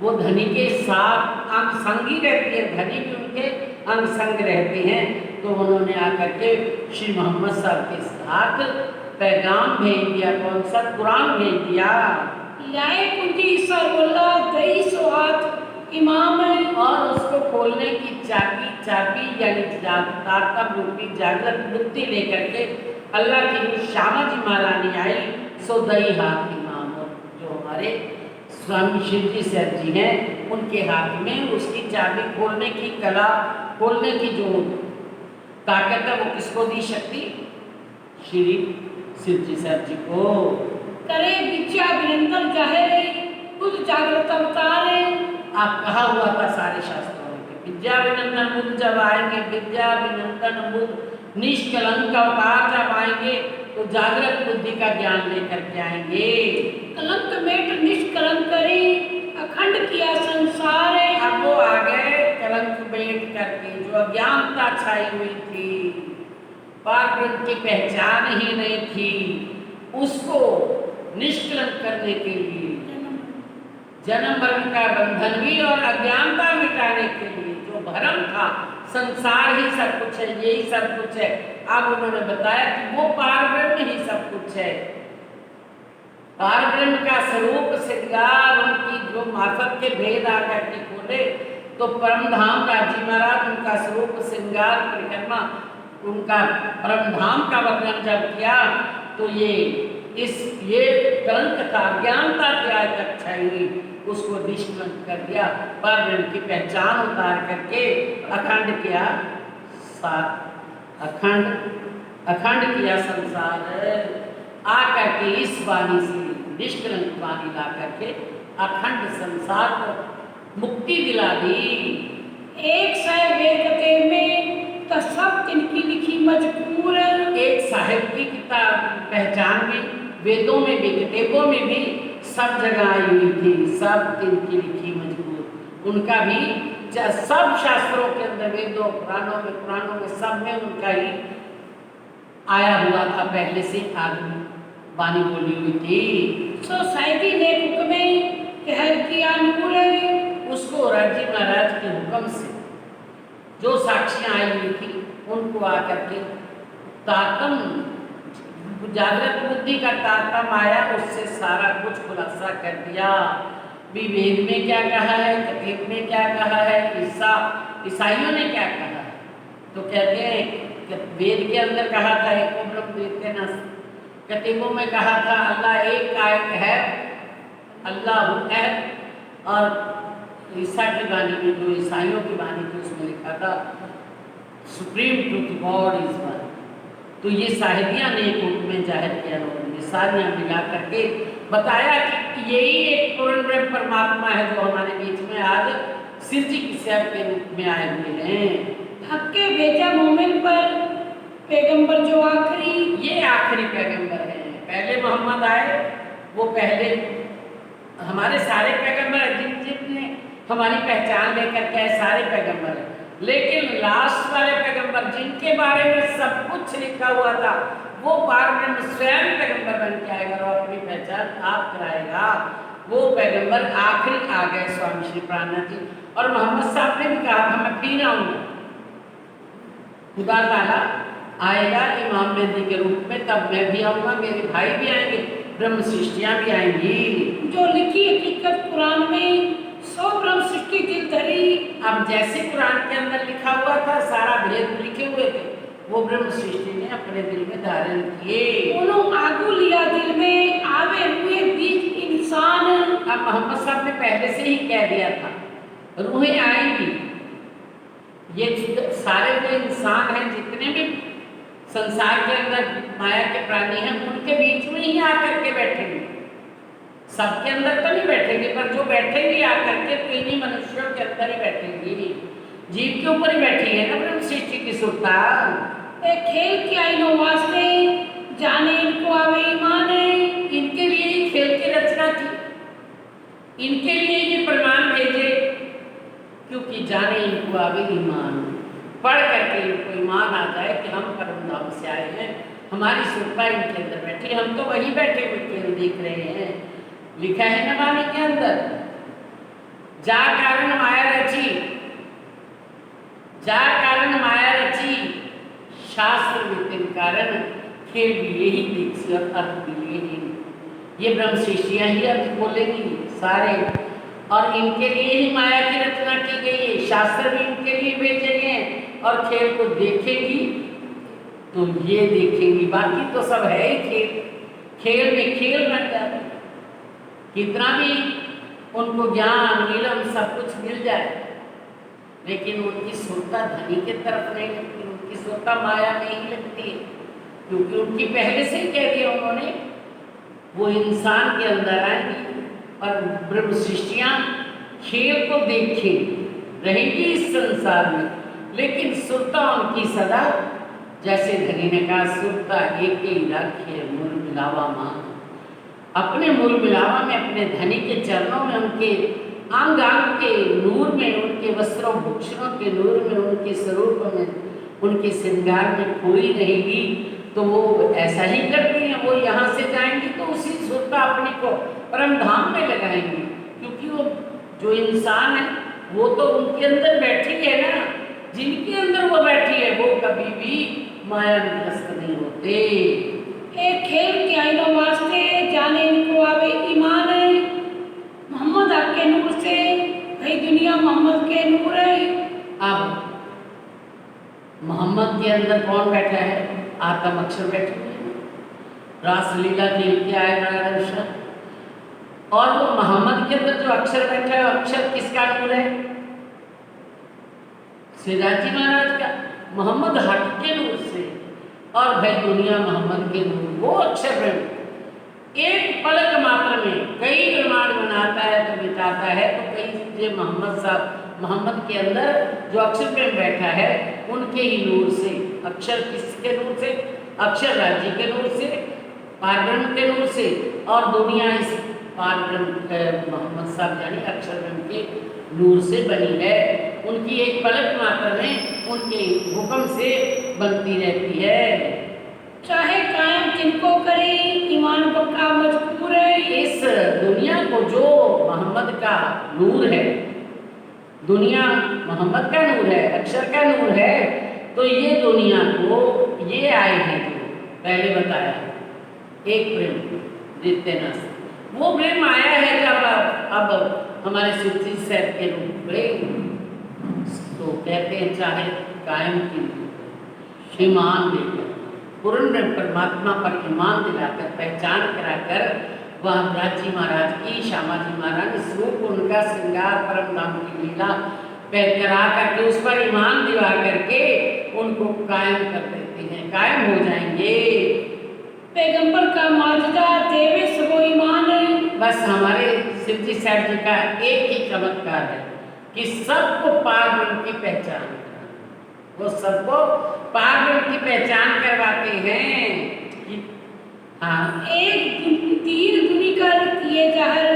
वो धनी के साथ अंग संग ही रहती है, धनी भी उनके अंग संग रहते हैं। तो उन्होंने आकर के श्री मोहम्मद साहब के साथ पैगाम भेज दिया। कौन सा? कुरान भेज दिया। लाए कुंजी सरवल्ला दई सोहात इमाम है। और उसको खोलने की चाबी यानी ताकत रूपी जागृत बुद्धि लेकर के अल्लाह की श्यामा जी महारानी आई। सो दई हाथ इमाम, जो हमारे स्वामी शिव जी सर जी हैं, उनके हाथ में उसकी चाबी खोलने की कला, खोलने की जो ताकत है, वो किसको दी शक्ति? श्री शिव जी सर जी को। करे विद्या विनंदन जाहे खुद जागृत अवतार है। आप कहा हुआ था सारे शास्त्रों में कि विद्या विनंदन बुद्ध जब आएंगे, विद्या विनंदन बुद्ध निष्कलंक अवतार जब आएंगे तो जागृत बुद्धि का ज्ञान लेकर के आएंगे। कलंक मेट निष्कलंक करी अखंड किया संसार है। अब वो आ गए कलंक मेट करके, जो अज्ञानता छाई हुई थी, पार ब्रह्म की पहचान ही नहीं थी, उसको निष्कलंक करने के लिए, जन्म मरण का बंधन भी और अज्ञानता मिटाने के लिए, जो भ्रम था संसार ही सब कुछ है, यही सब कुछ है, अब उन्होंने बताया कि वो पार ब्रह्म ही सब कुछ है। पार ब्रह्म का स्वरूप श्रृंगार उनकी जो मार्फत के भेद आकर के खोले, तो परम धाम राजी महाराज उनका स्वरूप श्रृंगार परिक्रमा, उनका परम धाम का वर्णन जब किया, तो ये कलंक था, ज्ञानता की आज तक छाई हुई, उसको निष्कलंक कर दिया। पर ब्रह्म की पहचान उतार करके अखंड किया, अखंड किया संसार। आकर के इस वाणी से निष्कलंक वाणी ला करके अखंड संसार को मुक्ति दिला दी। एक साहेब वेदते में तो सब तिनकी लिखी मजबूर है। एक साहिब की किताब पहचान में वेदों में भी, किताबों में भी सब जगह आई हुई थी, सब इनकी लिखी मजबूत। उनका भी सब शास्त्रों के अंदर, वेदों पुराणों में सब में उनका ही आया हुआ था, पहले से आदमी वाणी बोली हुई थी। सोसाइटी ने हुक्म कहर किया नूर उसको राजी महाराज के हुक्म से जो साक्षियां आई हुई थी उनको आकर के तारतम, जागृत बुद्धि का तारतम आया, उससे सारा कुछ खुलासा कर दिया। भी वेद में क्या कहा है, कतीब में क्या कहा है, ईसाइयों ने क्या कहा है। तो कहते हैं कि वेद के अंदर कहा था एको ब्रह्म द्वितीय, कतीबों में कहा था अल्लाह एक कायक है, अल्लाह है। और ईसा की वाणी में, जो ईसाइयों की वाणी थी, उसमें लिखा था supreme truth God is one. तो ये साहिदिया ने एक रूप में जाहिर किया, उन्होंने सारियाँ मिला करके बताया कि यही एक पूर्ण ब्रह्म परमात्मा है जो हमारे बीच में आज सिरजी की सेवा के रूप में आए हुए हैं। हक के भेजा मोमिन पर पैगंबर जो आखिरी, ये आखिरी पैगंबर है। पहले मोहम्मद आए, वो पहले हमारे सारे पैगंबर जिनने हमारी पहचान लेकर के आए सारे पैगंबर हैं, लेकिन लास्ट वाले पैगंबर जिनके बारे में सब कुछ लिखा हुआ था, वो पारब्रह्म स्वयं पैगंबर बन के आएगा और अपनी पहचान आप कराएगा। वो पैगंबर आखिरी आ गए स्वामी श्री प्राणनाथ जी। और मोहम्मद साहब ने भी कहा था मैं फिर आऊंगा, खुदा ताला आएगा इमाम मेहदी के रूप में, तब मैं भी आऊंगा, मेरे भाई भी आएंगे, ब्रह्म सृष्टियां भी आएंगी। जो लिखी हकीकत कुरान में 100 ब्रह्म सृष्टि दिल धरी। अब जैसे कुरान के अंदर लिखा हुआ था, सारा भेद लिखे हुए थे, वो ब्रह्म सृष्टि ने अपने दिल में धारण किए। उन्होंने आगू लिया दिल में आवे हुए बीच इंसान। अब मोहम्मद साहब ने पहले से ही कह दिया था रूहें आएंगी, ये सारे जो इंसान हैं, जितने भी संसार के अंदर माया के प्राणी हैं, उनके बीच में ही आकर के बैठेंगे। सबके अंदर तो नहीं बैठेंगे, पर जो बैठेंगे आकर के तो इन्हीं मनुष्यों के अंदर ही बैठेंगी। जीव के ऊपर ही बैठी है ना ब्रह्म सृष्टि की सुल्तान। एक खेल के आईनों वास्ते जाने इनको आवे ईमान है। इनके लिए ही खेल की रचना की, इनके लिए ये प्रमाण भेजे, क्योंकि जाने इनको आवे ईमान, पढ़ करके इनको ईमान आ जाए कि हम परम धाम से आए हैं, हमारी सुरता इनके अंदर बैठी, हम तो वहीं बैठे हुए खेल देख रहे हैं। लिखा है ना वाणी के अंदर, जा कारण माया रची, जा कारण माया रची, शास्त्र विपिन कारण, खेल भी यही दीक्षी और अर्थ भी यही। ये ब्रह्म सृष्टियां ही अर्थ बोलेंगी सारे, और इनके लिए ही माया की रचना की गई है, शास्त्र भी इनके लिए भेजे गए हैं। और खेल को देखेगी तो ये देखेंगी, बाकी तो सब है ही खेल, खेल में खेल बन जाता है। कितना भी उनको ज्ञान इल्म सब कुछ मिल जाए, लेकिन उनकी सुरता धनी की तरफ नहीं लगती, उनकी सुरता माया में ही लगती है, क्योंकि उनकी पहले से ही कह दिया उन्होंने, वो इंसान के अंदर आएंगी और ब्रह्म सृष्टियाँ खेल को देखेंगी, रहेंगी इस संसार में, लेकिन सुरता उनकी सदा, जैसे धनी ने कहा, सुरता एक ही रखे मूल मिलावा मान। अपने मूल मिलावा में, अपने धनी के चरणों में, उनके अंग अंग के नूर में, उनके वस्त्रों भूषणों के नूर में, उनके स्वरूप में, उनके श्रृंगार में खोई रहेगी। तो वो ऐसा ही करती हैं, वो यहाँ से जाएंगी तो उसी सुरता अपने को परम धाम में लगाएंगी, क्योंकि वो जो इंसान है वो तो उनके अंदर बैठी है ना, जिनके अंदर वो बैठी है वो कभी भी माया ग्रस्त नहीं होते। एक खेल के आईनों वास्ते जाने इनको आवे ईमान है। मोहम्मद आपके नूर से भाई दुनिया मोहम्मद के नूर है। अब मोहम्मद के अंदर कौन बैठा है? आत्म अक्षर बैठे हुए हैं, रासलीला खेल के आए नारायण। और वो मोहम्मद के अंदर जो अक्षर बैठा है, अक्षर किसका नूर है? सिराजी महाराज का, मोहम्मद हक के नूर से। और भाई दुनिया मोहम्मद के नूर, वो अक्षर है। एक पलक मात्र में कई ब्रह्मांड बनाता है तो मिटाता है, तो कई चीजें मोहम्मद साहब, मोहम्मद के अंदर जो अक्षर में बैठा है उनके ही नूर से। अक्षर किसके नूर से? अक्षर राज्य के नूर से, पारब्रह्म के नूर से। और दुनिया इस पार ब्रह्म मोहम्मद साहब यानी अक्षर ब्रह्म के नूर से बनी है। उनकी एक पलक मात्र में उनके हुक्म से बनती रहती है। चाहे कायम जिनको करे ईमान पक्का मजबूर है। इस दुनिया को जो मोहम्मद का नूर है, दुनिया मोहम्मद का नूर है, अक्षर का नूर है, तो ये दुनिया को ये आए हैं जो पहले बताया एक प्रेम नित्यानंद, वो प्रेम आया है जब अब हमारे सुखी सैद के रूप में, तो कहते हैं चाहे कायम की ईमान देकर पूर्ण परमात्मा पर ईमान दिलाकर पहचान कराकर वह ब्राजी महाराज की, श्यामा जी महाराज स्वरूप उनका श्रृंगार परम धाम की लीला पैर करा करके उस पर ईमान दिला करके उनको कायम कर देते हैं, कायम हो जाएंगे। पैगंबर का माजदा देवे सबो ईमान है। बस हमारे शिवजी साहब जी का एक ही चमत्कार है कि सबको पार ब्रह्म की पहचान, वो सबको पार ब्रह्म की पहचान करवाते हैं कि हाँ एक तीर दुनी कर किए जाहर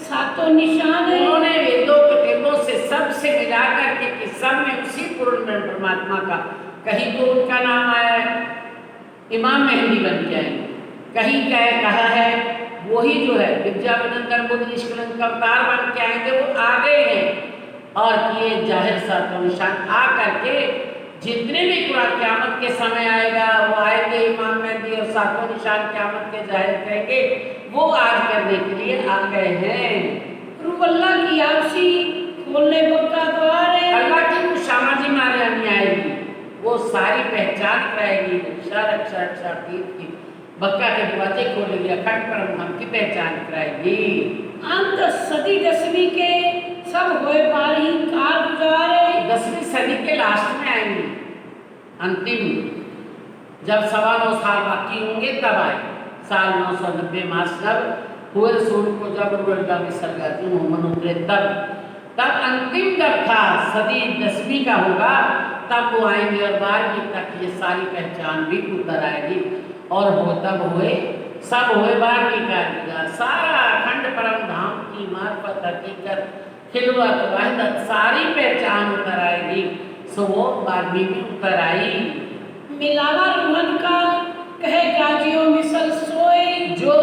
सातों निशान है। उन्होंने वेदों कतेबों से सबसे मिला करके कि सब में उसी पूर्ण परमात्मा का, कहीं तो उनका नाम आया है इमाम मेहंदी बन जाएंगे, कहीं क्या है कहा है वही जो है विद्याविनंदन बुद्ध निष्कलंक अवतार बन के आएंगे, वो आ गए हैं और किए जाहिर सातों निशान आ करके जितने भी कुरान क़यामत के समय आएगा वो आएंगे इमाम मेहंदी और सातों निशान क़यामत के जाहिर करेंगे, वो आज करने के लिए आ गए हैं। रूह अल्लाह की आपसी खोलने बक्का द्वार है। अल्लाह की वो श्यामा जी महारानी आएगी, वो सारी पहचान कराएगी, अक्षर अक्षर अक्षर की बक्का के दरवाजे खोलेगी, अखंड परम धाम की पहचान कराएगी। अंत सदी 10वीं के सब होए पारी कार गुजारे। 10वीं सदी के लास्ट में आएंगे, अंतिम जब 9.25 साल बाकी होंगे तब आए, साल 990 मास जब हुए रसूल को जब रुल्ला में सरगाती मोहम्मद उतरे तब अंतिम जब था सदी 10वीं का होगा तब वो आएंगे और 12वीं तक ये सारी पहचान भी उतर आएगी और हो तब हुए सब हुए 12वीं का सारा अखंड परम धाम की मार्फत हकीकत खिलवत वहदत सारी पहचान उतर आएगी। सो वो 12वीं में उतर आई। मिलावा रूहन का कहे गाजियों मिसल सोए। जो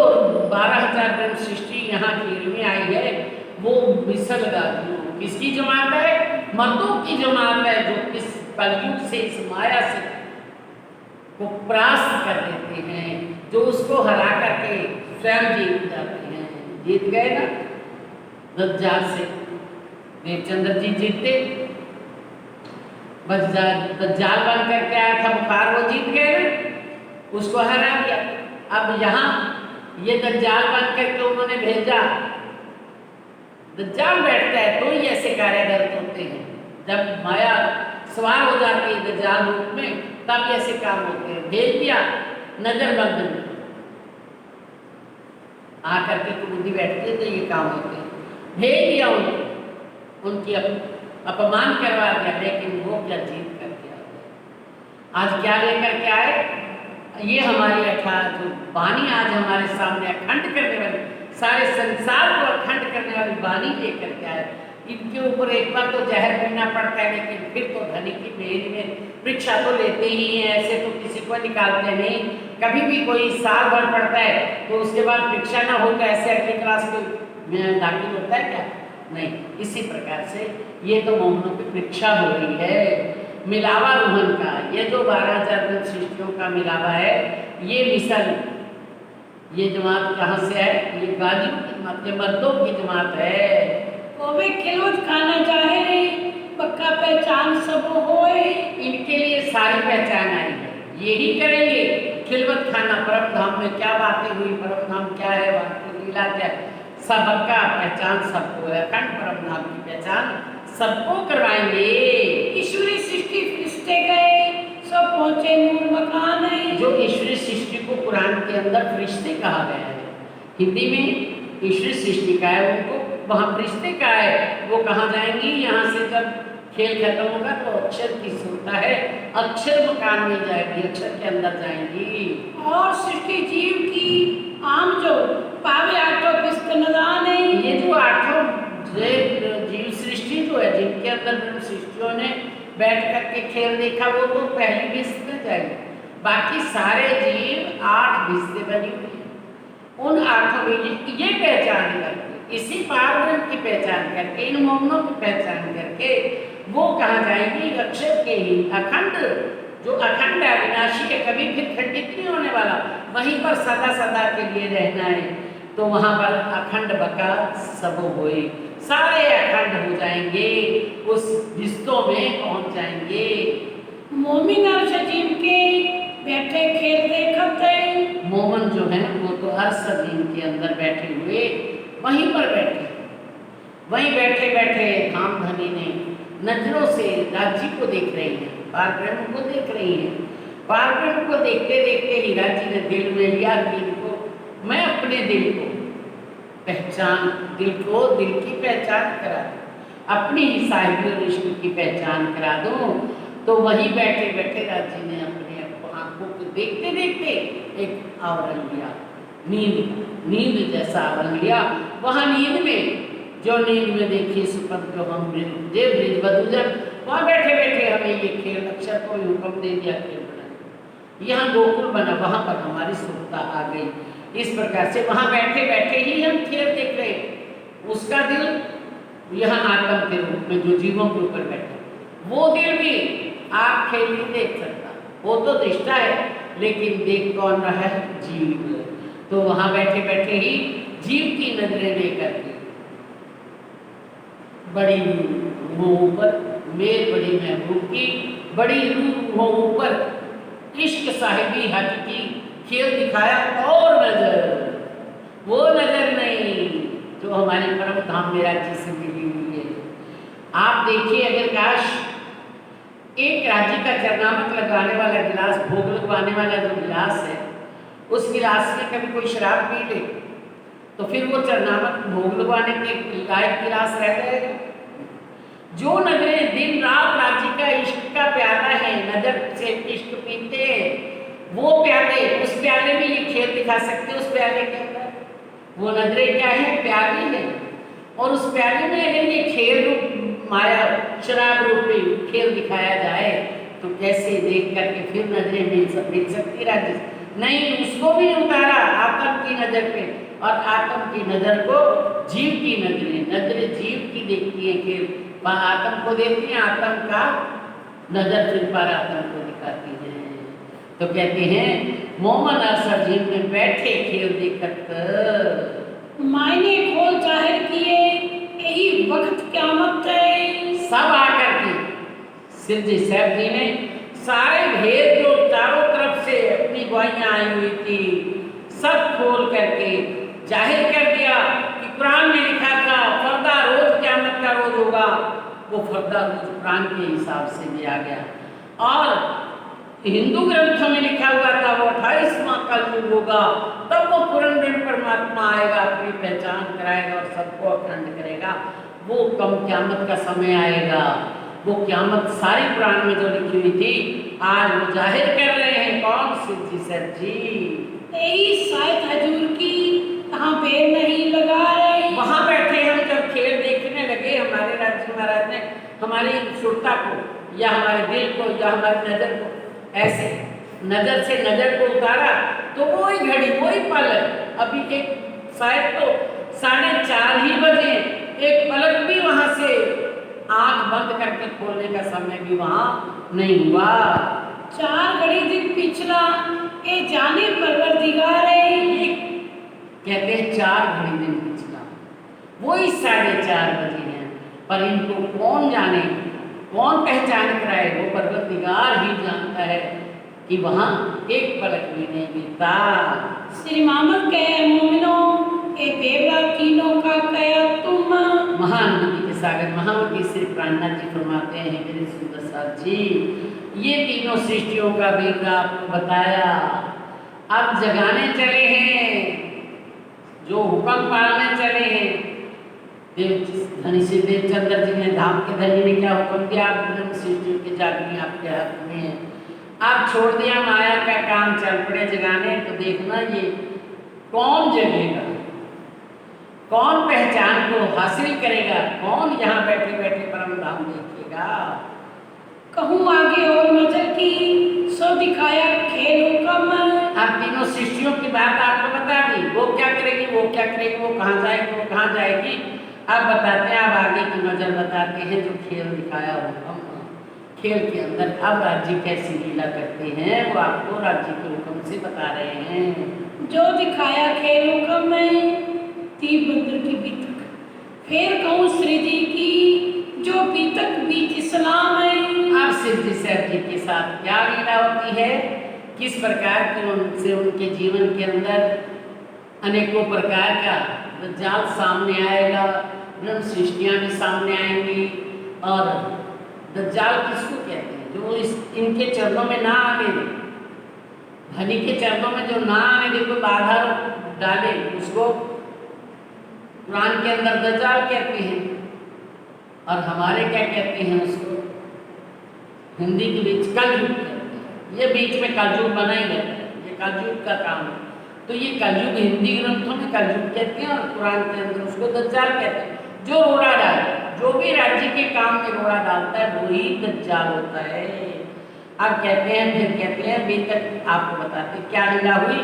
12,000 ब्रह्म सृष्टि यहाँ की में आई है वो मिसल गाजियों किसकी जमात है? मर्दों की जमात है जो इस कलयुग से इस माया से को परास्त कर देते हैं, जो उसको हरा करके स्वयं जीत जाते हैं। जीत गए ना दज्जाल से, देवचंद्र जी जीते, बस दज्जाल बन करके आया था बुखार, वो जीत गए ना, उसको हरा दिया। अब यहाँ ये दज्जाल बन करके उन्होंने भेजा, दज्जाल बैठता है तो ही ऐसे कार्यरत होते हैं, जब माया सवार हो जाती है दज्जाल रूप में तब ऐसे काम होते हैं। भेज दिया नजर बंद में आकर के बुद्धि बैठती है तो ये काम होते हैं। भेज दिया उनको, उनकी अपमान करवा दिया, लेकिन वो क्या जीत करके आ गए। आज क्या लेकर के आए? ये हमारी जो वाणी आज हमारे सामने अखंड करने वाली, सारे संसार को अखंड करने वाली वाणी लेकर के आए। इनके ऊपर एक बार तो जहर पीना पड़ता है, लेकिन फिर तो धनी की मेरी में परीक्षा तो लेते ही हैं, ऐसे तो किसी को निकालते नहीं। कभी भी कोई साल भर पढ़ता है तो उसके बाद परीक्षा ना हो तो ऐसे अगली क्लास में दाखिल होता है क्या? नहीं। इसी प्रकार से ये तो मोहम्मदों की परीक्षा हो रही है। मिलावा रूहन का ये जो 12,000 सृष्टियों का मिलावा है, ये मिसल, ये जमात कहाँ से है? ये गाजियों की जमात, ये मर्दों की जमात है। कोवे खिलवत खाना चाहे रे पक्का पहचान सब होए। इनके लिए सारी पहचान आई है, यही करेंगे खिलवत खाना। परम धाम में क्या बातें हुई, परम धाम क्या है, वास्तु लीला क्या है, सबका पहचान सबको है। अखंड परम धाम की पहचान सबको करवाएंगे। ईश्वरी सृष्टि फरिश्ते गए सब पहुँचे नूर मकान है। जो ईश्वरी सृष्टि को कुरान के अंदर फरिश्ते कहा गया है, हिंदी में ईश्वरी सृष्टि का है, उनको वहाँ फरिश्ते का है। वो कहाँ जाएंगी? यहाँ से जब खेल खत्म होगा तो अक्षर की सुनता है, अक्षर मकान में जाएगी, अक्षर के अंदर जाएंगी। और सृष्टि जीव की आम जो पावे आठों विश्व नदाने। ये जो आठों जीव सृष्टि जो है, जिनके अंदर ब्रह्म सृष्टियों ने बैठ करके खेल देखा, वो तो पहली विश्व में जाएगी। बाकी सारे जीव 8 विश्व से बनी हुई हैं। उन आठों में ये पहचान करके, इसी पारब्रह्म की पहचान करके, इन मोहनों की पहचान करके वो कहा जाएगी अक्षर के ही अखंड, जो अखंड अविनाशी है, कभी फिर खंडित नहीं होने वाला, वहीं पर सदा सदा के लिए रहना है। तो वहां पर अखंड बका सब होए, सारे अखंड हो जाएंगे, उस विश्वों में पहुंच जाएंगे। मोमिन और सजीव के बैठे खेल देखत है। मोमन जो है वो तो हर सजीव के अंदर बैठे हुए, वहीं पर बैठे, वहीं बैठे बैठे धाम धनी ने नजरों से राज्य को देख रही है, पारब्रह्म को देख रही है। पारब्रह्म को देखते देखते ही राज्य ने दिल में लिया कि इनको मैं अपने दिल को पहचान, दिल की पहचान करा दूं, अपनी ही साहिबी और इश्क की पहचान करा दूं। तो वहीं बैठे बैठे राज्य ने अपने आंखों को देखते देखते एक आवरण लिया, नींद जैसा आवरण लिया। वहां नींद में, जो नींद में देखिए सुपन जो हम देव ब्रिज बदूजन, वहां बैठे बैठे हमें ये खेल अक्षर को हुक्म दे दिया खेल बना, यहाँ गोकुल बना, वहां पर हमारी सुरता आ गई। इस प्रकार से वहां बैठे बैठे ही हम खेल देख रहे, उसका दिल यहाँ आत्म के रूप में जो जीवों के ऊपर बैठा, वो दिल भी आप खेल नहीं देख सकता, वो तो दृष्टा है, लेकिन देख कौन रहा है? जीव। तो वहां बैठे बैठे ही जीव की नजरें लेकर के बड़ी रूहों पर, मेल बड़ी महबूब की बड़ी रूहों पर इश्क साहिबी हक की खेल दिखाया। और वो नजर नहीं जो हमारे परम धाम में राज्य से मिली हुई है। आप देखिए, अगर काश एक राज्य का चरनामत लगाने वाला गिलास, भोग लगवाने वाला जो गिलास है, उस गिलास में कभी कोई शराब पी ले, तो फिर वो चरनामत भोग लगवाने के लायक गिलास रह जाएगा। जो नजरें दिन रात राज्य का इश्क का प्याला है, नजर से इश्क पीते हैं, वो प्याले, उस प्याले में ये खेल दिखा सकते हैं। उस प्याले के अंदर वो नजरें क्या है? प्याली है। और उस प्याले में अगर ये खेल रूप माया शराब रूप में खेल दिखाया जाए, तो कैसे देख करके फिर नजरें मिल सकती राज्य? नहीं, उसको भी उतारा आत्म की नजर पे, और आत्म की नजर को जीव की नजरें जीव की देखती है खेल, वह आत्म को देखती है, आत्म का नजर फिर पर आत्म को दिखाती है। तो कहते हैं मोमन असर जीव में बैठे खेल देखत मायने खोल जाहिर किए, यही वक्त क़यामत है। सब आकर के सिद्धि साहब जी ने सारे भेद जो चारों तरफ से अपनी गवाहियां आई हुई थी, सब खोल करके जाहिर कर दिया कि कुरान में लिखा था फर्दा रोज क़यामत का रोज होगा, वो फर्दा रोज कुरान के हिसाब से दिया गया। और हिंदू ग्रंथों में लिखा हुआ था वो 28वां कलयुग होगा, तब वो पूर्ण दिन परमात्मा आएगा, अपनी पहचान कराएगा और सबको अखंड करेगा। वो कम क़यामत का समय आएगा, वो क़यामत सारी कुरान में जो लिखी हुई थी आज वो जाहिर कर रहे हैं। कौन? सिद्धि सर जी। यही शायद हजूर की कहाँ पैर नहीं लगा रहे। वहां बैठे हम जब खेल देखने लगे, हमारे राज्य महाराज ने हमारी सुरता को या हमारे दिल को या हमारी नजर को ऐसे नजर से नजर को उतारा, तो वही घड़ी वही पल, अभी एक शायद तो 4:30 ही बजे, एक पलक भी वहां से आंख बंद करके खोलने का समय भी वहां नहीं हुआ। 4 घड़ी दिन पिछला ए जाने परवरदिगार है। कहते हैं 4 घड़ी दिन पिछला, वही 4:30 बजे हैं, पर इनको कौन जाने, कौन पहचान कराए? वो परवरदिगार ही जानता है कि वहाँ एक पलक भी नहीं बीता। श्री मोहम्मद कहे मोमिनो ए बेवड़ा तीनों का कया तुम। महानुभूति के सागर महामती श्री प्राणनाथ जी फरमाते हैं, मेरे सुंदर साथ जी, ये तीनों सृष्टियों का बेवड़ा आपको बताया, अब जगाने चले हैं, जो हुक्म पालने चले हैं। धनी श्री देवचंद्र जी ने, धाम के धनी ने क्या हुक्म दिया? आप ब्रह्म सृष्टि के जागनी आपके हाथ में है, आप छोड़ दिया माया का काम, चल पड़े जगाने। तो देखना ये कौन जगेगा, कौन पहचान को हासिल करेगा, कौन यहाँ बैठे बैठे परम धाम देखेगा। कहूँ आगे और नजर की सो दिखाया खेल हुक्म। आप तीनों शिष्यों की बात आपको बता दी, वो क्या करेगी, वो क्या करेगी, वो कहाँ जाएगी, वो कहाँ जाएगी। अब बताते हैं, अब आगे की नजर बताते हैं जो खेल दिखाया हुक्म। खेल के अंदर अब राज्य कैसी लीला करते हैं वो आपको राज्य के हुक्म से बता रहे हैं। जो दिखाया खेल हुक्म में तीन बंदर की बीतक। फिर कहूँ श्री जी की जो बीतक बीत इस्लाम है। अब सिद्धि साहब जी के साथ क्या लीला होती है, किस प्रकार की उनसे उनके जीवन के अंदर अनेकों प्रकार का दज्जाल सामने आएगा, ब्रह्म सृष्टियाँ भी सामने आएंगी। और दज्जाल किसको कहते हैं, जो इनके चरणों में ना आने दे, धनी के चरणों में जो ना आने दे, कोई बाधा डाले, उसको कुरान के अंदर दज्जाल कहते हैं। और हमारे क्या कहते हैं उसको, हिंदी के बीच कलयुग कहते हैं। ये बीच में कलयुग बना ही रहता है, ये कलयुग का काम है। तो ये कलयुग हिंदी ग्रंथों में कलयुग कहते हैं और कुरान के अंदर उसको दज्जाल कहते हैं। जो रोड़ा डाले, जो भी राज्य के काम में रोड़ा डालता है वही दज्जाल होता है। अब कहते हैं, फिर कहते हैं, अभी तक आपको बताते क्या लीला हुई,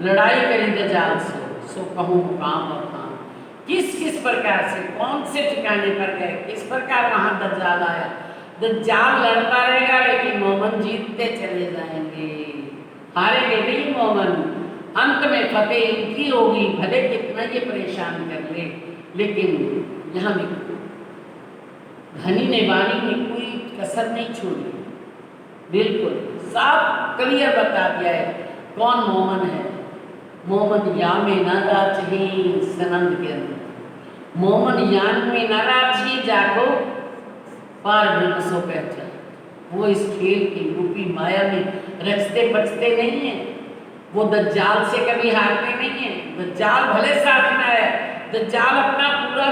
लड़ाई करी दज्जाल से, सो कहूँ काम और काम। किस किस प्रकार से, कौन से ठिकाने पर गए, किस प्रकार वहाँ दज्जाल आया। दज्जाल लड़ता रहेगा लेकिन मोमन जीतते चले जाएंगे, हारेंगे नहीं मोमन। अंत में फतेह इनकी होगी, भले कितना ये परेशान कर ले। लेकिन यहाँ भी धनी ने वाणी में कोई कसर नहीं छोड़ी, बिल्कुल साफ क्लियर बता दिया है कौन मोमन है। मोमन या में न राची सनंद के अंदर, मोमन यान में न राची जाको पार ब्रह्म सो पहचान। वो इस खेल की रूपी माया में रचते बचते नहीं है, वो दज्जाल से कभी हारते नहीं है। दज्जाल भले साथ में आया, दज्जाल अपना पूरा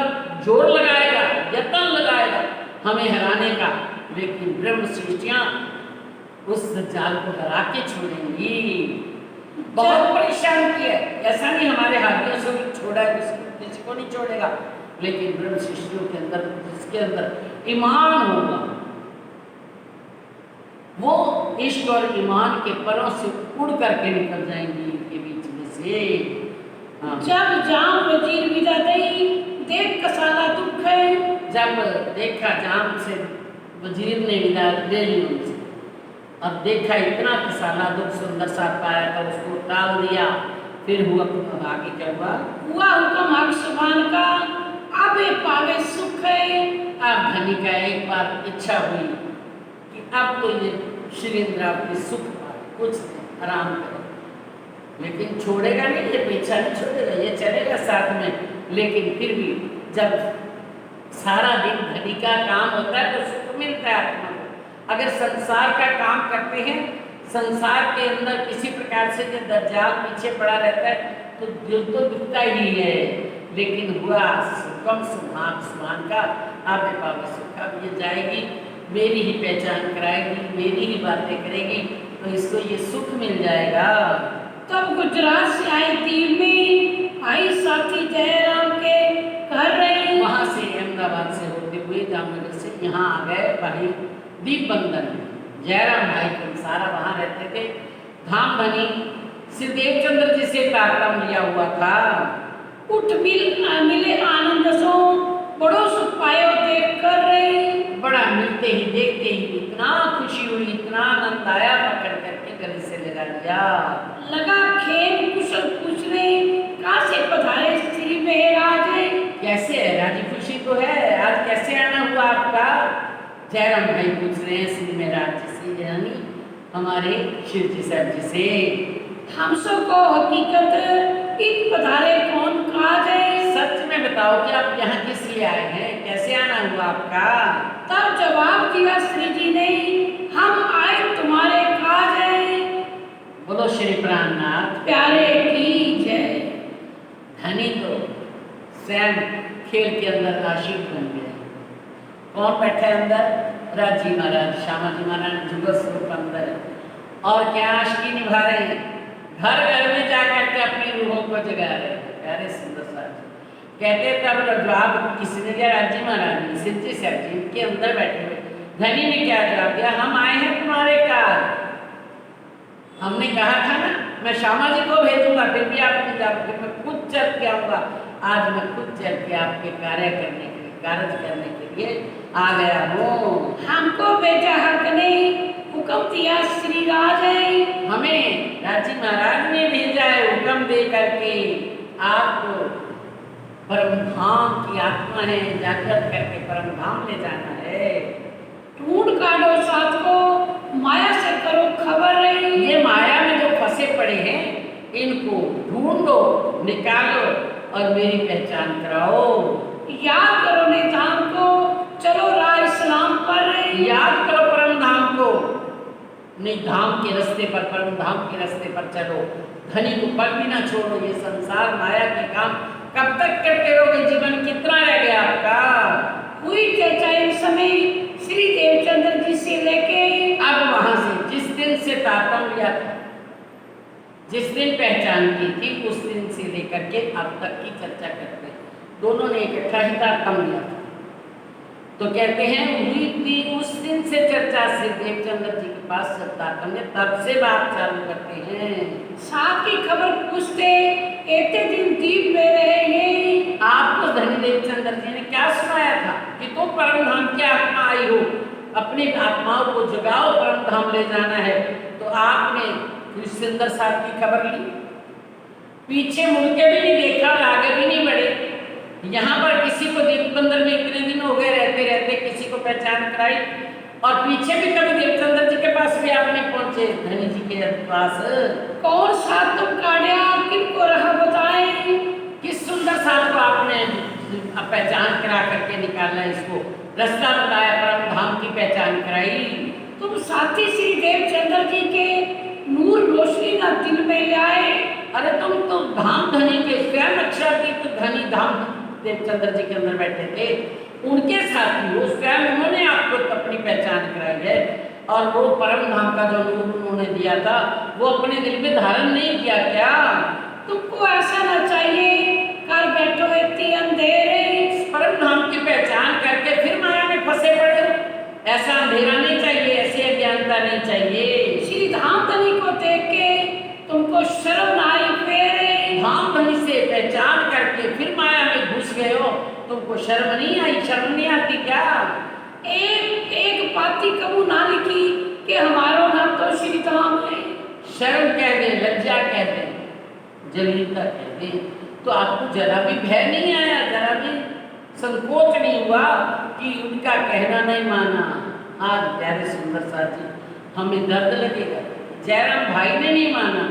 जोर लगाएगा, यत्न लगाएगा हमें हराने का, लेकिन ब्रह्म सृष्टियाँ उस दज्जाल को हरा के छोड़ेंगी। बहुत परेशान किया, ऐसा नहीं हमारे हाथियों से छोड़ा है, किसी को नहीं छोड़ेगा। लेकिन ब्रह्म सृष्टियों के अंदर जिसके अंदर ईमान होगा, वो इश्क और ईमान के परों से उड़ करके निकल जाएंगी इनके बीच में से। जब जाम वजीर विदा दई देख कसाला दुख है। जब देखा जाम से वजीर ने विदा दे ली उनसे, अब देखा इतना कसाला दुख सुंदर सा पाया तो उसको टाल दिया। फिर हुआ आगे क्या हुआ, हुआ हुक्म हक सुभान का अब पावे सुख है। अब धनी का एक बार इच्छा हुई कि अब तो ये शिलेंद्र की सुख पाए, कुछ आराम करे, लेकिन छोड़ेगा नहीं, ये पीछा नहीं छोड़ेगा, ये चलेगा साथ में। लेकिन फिर भी जब सारा दिन धनी का काम होता है तो सुख मिलता है आत्मा को। अगर संसार का काम करते हैं, संसार के अंदर किसी प्रकार से जो दज्जाल पीछे पड़ा रहता है तो दिल तो दुखता ही है। लेकिन हुआ सुखम सुभान सुभान का आप पावे सुख। अब ये जाएगी, मेरी ही पहचान कराएगी, मेरी ही बातें करेगी, तो इसको ये सुख मिल जाएगा। तब गुजरात से आए तीर में आई साथी जयराम के घर रहे। वहाँ से अहमदाबाद से होते हुए जामनगर से यहाँ आ गए भाई दीप बंधन। जयराम भाई कंसारा वहाँ रहते थे। धाम बनी श्रीदेव चंद्र जी से तारतम लिया हुआ था। उठ मिले आनंद सो बड़ो सुख पायो देख कर रहे। बड़ा मिलते ही देखते ही इतना खुशी हुई, इतना आनंद आया, पकड़ करके गले से लगा लिया। लगा खेल कुशल पूछने कहाँ से पधारे श्री महाराज। कैसे है राजी, खुशी तो है, आज कैसे आना हुआ आपका। जयराम भाई पूछ रहे हैं श्री महाराज जी से, यानी हमारे शिव जी साहब जी से। हम सबको हकीकत इत पधारे कौन काज है। सच में बताओ कि आप यहाँ किस लिए आए हैं, कैसे आना हुआ आपका। तब जवाब दिया श्री जी ने, हम आए तुम्हारे काज है। बोलो श्री प्राणनाथ प्यारे की जय। धनी तो स्वयं खेल के अंदर आशिक बन गए। कौन बैठा है अंदर, राजी महाराज, श्यामा जी महाराज जुगल स्वरूप अंदर है। और क्या आशिकी निभा रहे हैं, घर घर में जाकर के अपनी रूहों को जगा रहे हैं। प्यारे सुंदर साहब, कहते तब जवाब किसने दिया? राजी महाराज ने सिद्धि साहब जी के अंदर बैठे हुए। धनी ने क्या जवाब दिया? हम आए हैं तुम्हारे कार, हमने कहा था ना मैं श्यामा जी को भेजूंगा, फिर भी आप नहीं जाओगे, मैं खुद चल के आऊंगा। आज मैं खुद चल के आपके कार्य करने के लिए, कार्य करने के लिए आ गया हूँ। हमको भेजा हक ने हुक्म दिया श्री राज है। हमें राजी महाराज ने भेजा है हुक्म दे करके, आपको परम धाम की आत्मा है, जागृत करके परम धाम ले जाना है। ढूंढ काटो साथ को, माया से करो खबर रही। ये माया में जो फंसे पड़े हैं इनको ढूंढो, निकालो और मेरी पहचान कराओ। याद करो निधान को, चलो राह इस्लाम पर। याद करो परम धाम को, निधाम के रास्ते पर, परम धाम के रास्ते पर चलो। धनी को पल भी ना छोड़ो। ये संसार माया के काम कब तक करते रहोगे? जीवन कितना रह गया आपका? हुई चर्चा इस समय श्री देवचंद्र जी से लेके अब वहां से जिस दिन से तारतम्य लिया था, जिस दिन पहचान की थी, उस दिन से लेकर के अब तक की चर्चा करते हैं। दोनों ने इकट्ठा ही तारतम्य लिया था। तो कहते हैं हुई थी उस दिन से चर्चा से देवचंद्र जी के पास तारतम्य, तब से बात चालू करते हैं। साथ की खबर पूछते एते दिन दीप में रहे ये। आपको धनी देवचंद्र जी ने क्या सुनाया था कि तुम परम धाम की आत्मा आई हो, अपनी आत्माओं को जगाओ, परम धाम ले जाना है। तो आपने सुंदर साहब की खबर ली, पीछे मुड़ के भी नहीं देखा और आगे भी नहीं बढ़े। यहाँ पर किसी को दीपबंदर में इतने दिन हो गए रहते रहते, किसी को पहचान कराई, और पीछे भी कभी देवचंद्र जी के पास भी आप नहीं पहुंचे, धनी जी के पास। कौन साथ तुम काढ़िया किनको रहा बताए। किस सुंदर साथ को आपने पहचान करा करके निकालना, इसको रास्ता बताया, परम धाम की पहचान कराई। तुम साथी श्री देवचंद्र जी के नूर रोशनी ना दिल में ले आए। अरे तुम तो धाम धनी के स्वयं अक्षरातीत तो धनी धाम देवचंद्र जी के अंदर बैठे थे, उनके साथी हो, स्वयं उन्होंने आपको अपनी पहचान कराई है। और वो परम धाम का जो नूर उन्होंने दिया था वो अपने दिल में धारण नहीं किया क्या? तुमको ऐसा ना चाहिए कर बैठो इतनी अंधेरे। परम धाम की पहचान करके फिर माया में फंसे पड़े हो। ऐसा अंधेरा नहीं चाहिए, ऐसी अज्ञानता नहीं चाहिए। श्री धाम धनी को देख के तुमको शर्म ना आई फेरे। धाम धनी से पहचान करके फिर माया में घुस गए हो, तुमको शर्म नहीं आई? शर्म नहीं आती क्या? एक पाती कबू ना लिखी कि हमारो नाम तो श्री धाम है। शर्म कह दे, लज्जा कह दे, जलीलता कह दे, तो आपको जरा भी भय नहीं आया, जरा भी संकोच नहीं हुआ कि उनका कहना नहीं माना? आज प्यारे सुंदर साथ जी, हमें दर्द लगेगा, जयराम भाई ने नहीं माना,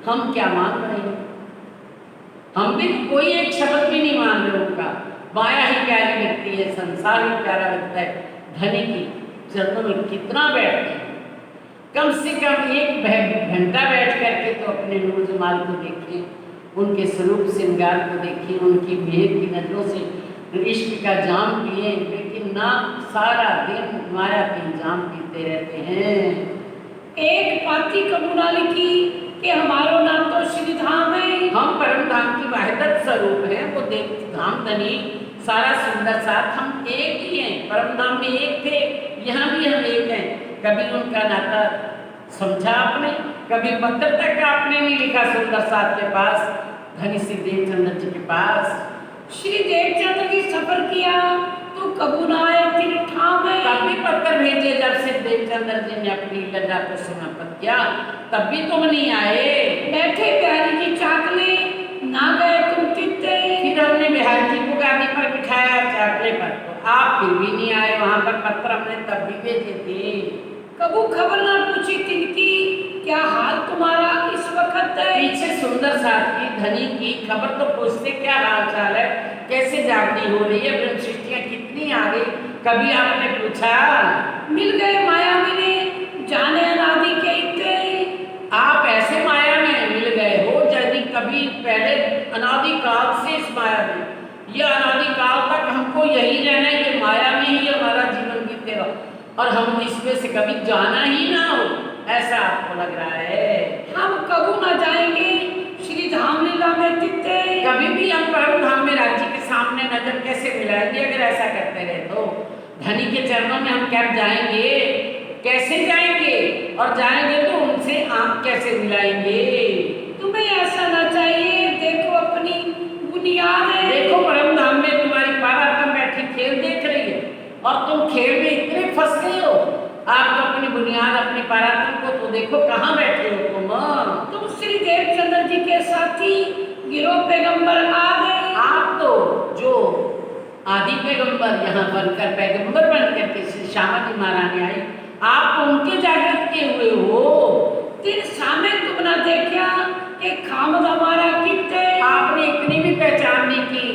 हम क्या मान रहे हैं? हम भी कोई एक शब्द भी नहीं मान रहे उनका। माया ही प्यारी लगती है, संसार ही प्यारा लगता है। धनी की चरणों में कितना बैठते हैं, कम से कम एक घंटा बैठ करके तो अपने नूर जमाल को देखिए, उनके स्वरूप श्रृंगार को देखिए, उनकी मेहर की नजरों से इश्क का जाम पिए, लेकिन ना सारा दिन माया की जाम पीते रहते हैं। एक पाती कबूना लिखी कि हमारो नाम तो श्री धाम है। हम परम धाम की वाहिदत स्वरूप है, वो देव धाम धनी सारा सुंदर साथ हम एक ही हैं, परम धाम में एक थे, यहाँ भी हम एक हैं। कभी उनका नाता समझा आपने? कभी पत्र तक आपने नहीं लिखा सुंदर साथ के पास, धनी श्री देवचंद्र जी के पास? श्री देवचंद्र जी सफर किया तो कबू ना आए तीन ठाम है। तब भी पत्र भेजे, जब से देवचंद्र जी ने अपनी लज्जा को समाप्त किया तब भी तुम नहीं आए। बैठे बिहारी जी चाकले ना गए तुम तित्ते। फिर हमने बिहारी जी को गादी पर बिठाया चाकले पर, तो आप फिर भी नहीं आए। वहां पर पत्र हमने तब भी भेजे थे, कबू खबर ना पूछी तिनकी क्या हाल तुम्हारा इस वक्त है। पीछे सुंदर साथ की धनी की खबर तो पूछते क्या हाल चाल है, कैसे जागनी हो रही है, ब्रह्म सृष्टियाँ कितनी आ गई, कभी आपने पूछा? मिल गए माया में जाने अनादि के इतने। आप ऐसे माया में मिल गए हो यदि कभी पहले अनादि काल से इस माया में, यह अनादि काल तक हमको यही रहना है, ये माया में ही हमारा जीवन बीतेगा और हम इसमें से कभी जाना ही ना हो, ऐसा आपको लग रहा है? हम कबू ना जाएंगे श्री धाम लीला में तित्ते। कभी भी हम परम धाम में राज्य के सामने नजर कैसे मिलाएंगे अगर ऐसा करते रहे तो? धनी के चरणों में हम क्या जाएंगे? कैसे जाएंगे? और जाएंगे तो उनसे आंख कैसे मिलाएंगे? तुम्हें ऐसा ना चाहिए। देखो अपनी बुनियाद है। देखो परम धाम में तुम्हारी पारातम बैठी खेल देख रही है और तुम खेल में इतने फंस गए हो। आप तो अपनी बुनियाद अपनी पारातम को तो देखो कहाँ बैठे हो तुम श्री देवचंद्र जी के साथी गिरोह पैगंबर आ गए। आप तो जो आदि पैगंबर यहाँ बनकर पैगंबर बनकर के श्री श्यामा जी महारानी आई, आप तो उनके जागृत किए हुए हो। तीन सामने तुम ना देखा कि खामद हमारा कितने। आपने इतनी भी पहचान नहीं की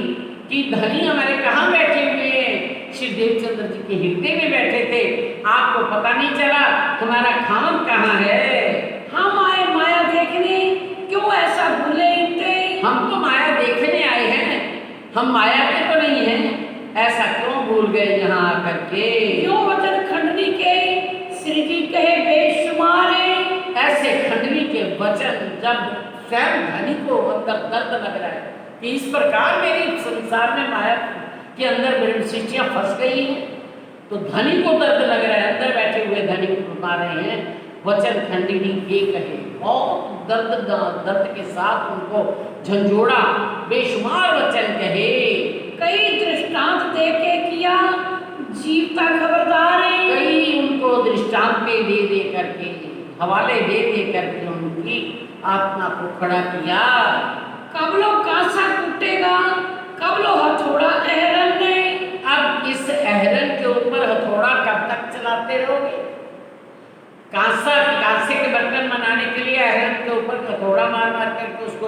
कि धनी हमारे कहाँ बैठे हुए हैं। श्री देवचंद्र जी के हृदय में बैठे थे, आपको पता नहीं चला हमारा खामद कहाँ है। हम आए माया देखने, क्यों ऐसा भूले इतने। हम तो माया देखने आए हैं, हम माया के तो नहीं हैं। ऐसा क्यों भूल गए यहाँ आकर के? क्यों वचन खंडनी के श्री जी कहे बेशुमार है। ऐसे खंडनी के वचन जब स्वयं धनी को अंदर दर्द लग रहा है कि इस प्रकार मेरे संसार में माया के अंदर ब्रह्म सृष्टियां फंस गई हैं, तो धनी को दर्द लग रहा है, अंदर बैठे हुए धनी को बता रहे हैं वचन खंडिनी के कहे। और दर्द के साथ उनको झंझोड़ा, बेशुमार वचन कहे। कई दृष्टांत दे के किया जीवता खबरदार है। कई उनको दृष्टांत दे दे करके, हवाले दे दे करके उनकी आत्मा को खड़ा किया। कब लो कांसा टूटेगा, कब लो हथौड़ा अहरन ने। अब इस अहरन के ऊपर हथौड़ा कब तक चलाते रहोगे? कांसे के बर्तन बनाने के लिए अहरन के ऊपर हथौड़ा मार मार करके उसको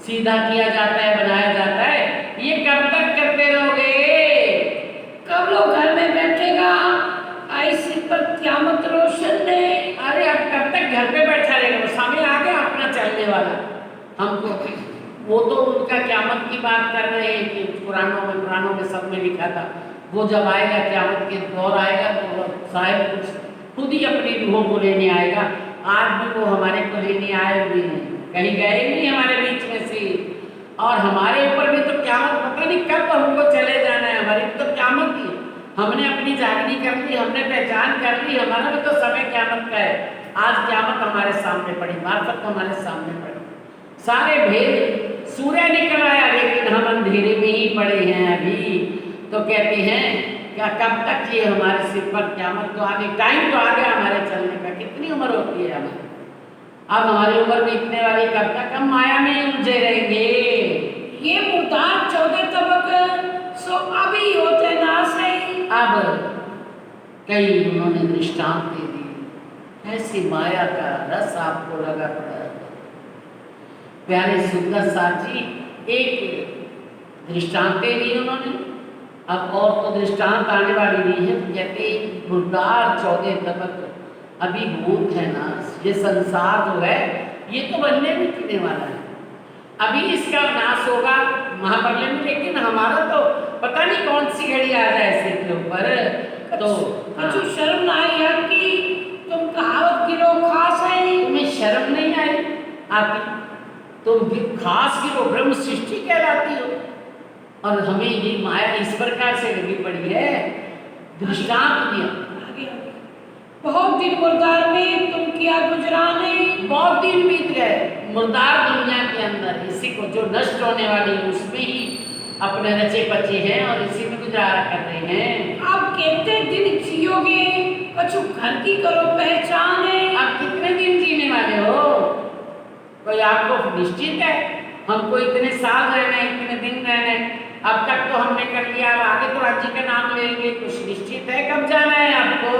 सीधा किया जाता है, बनाया जाता है। ये कब तक करते रहोगे? कब लो घर में बैठेगा आई सिर पर क़यामत रोशन ने। अरे अब कब तक घर पे बैठा रहेगा? सामने आ गया अपना चलने वाला हमको। वो तो उनका क़यामत की बात कर रहे हैं कि पुराणों में सब में लिखा था, वो जब आएगा क़यामत के दौर आएगा तो साहिब कुछ खुद ही अपनी रूहों को लेने आएगा। आज भी वो हमारे को लेने आए हुए हैं, कहीं गए नहीं हमारे बीच में से। और हमारे ऊपर भी तो क़यामत पता नहीं कब हमको चले जाना है। हमारी तो क़यामत ही, हमने अपनी जागनी कर ली, हमने पहचान कर ली, हमारा भी तो समय क़यामत का है। आज क़यामत हमारे सामने पड़ी, मार्फत हमारे सामने पड़ी, सारे भेद सूर्य निकल आया, लेकिन हम अंधेरे में ही पड़े हैं अभी। तो कहते हैं क्या कब तक ये हमारे सिर पर क़यामत तो आगे, टाइम तो आ गया हमारे चलने का। कितनी उम्र होती है हमारी? अब हमारी उम्र में इतने वाली, कब तक हम माया में उलझे रहेंगे? ये मुर्दार 14 तबक सो अभी होते नाश है। अब कई उन्होंने दृष्टांत दे दी, ऐसी माया का रस आपको लगा पड़ा। प्यारे सुंदर साथ जी एक दृष्टांत दे दी उन्होंने। अब और तो दृष्टांत आने वाली नहीं है। कहते मुर्दार 14 तबक अभी भूत है ना, ये संसार जो है ये तो बनने में मिटने वाला है, अभी इसका नाश होगा महाप्रलय में। लेकिन हमारा तो पता नहीं कौन सी घड़ी आ जाए सिर के ऊपर। तो कुछ शर्म ना आई आपकी? तुम कहावत गिरो खास है। तुम्हें शर्म नहीं आई आपकी? तुम खास गिरो, ब्रह्म सृष्टि कहलाती हो और हमें ये माया इस प्रकार से लगी पड़ी है। दृष्टांत दिया। बहुत दिन मुर्दार में तुम किया गुजराने। बहुत दिन बीत गए मुर्दार दुनिया के अंदर, इसी को जो नष्ट होने वाली है उसमें ही अपने रचे पचे हैं और इसी में गुजारा कर रहे हैं। आप कितने दिन जियोगे? कछु घर की करो पहचान है। आप कितने दिन जीने वाले हो? कोई आपको निश्चित है? हमको इतने साल रहना है, इतने दिन रहना है। अब तक तो हमने कर लिया, आगे तो राज्य का नाम लेंगे। कुछ निश्चित है कब जाना है आपको?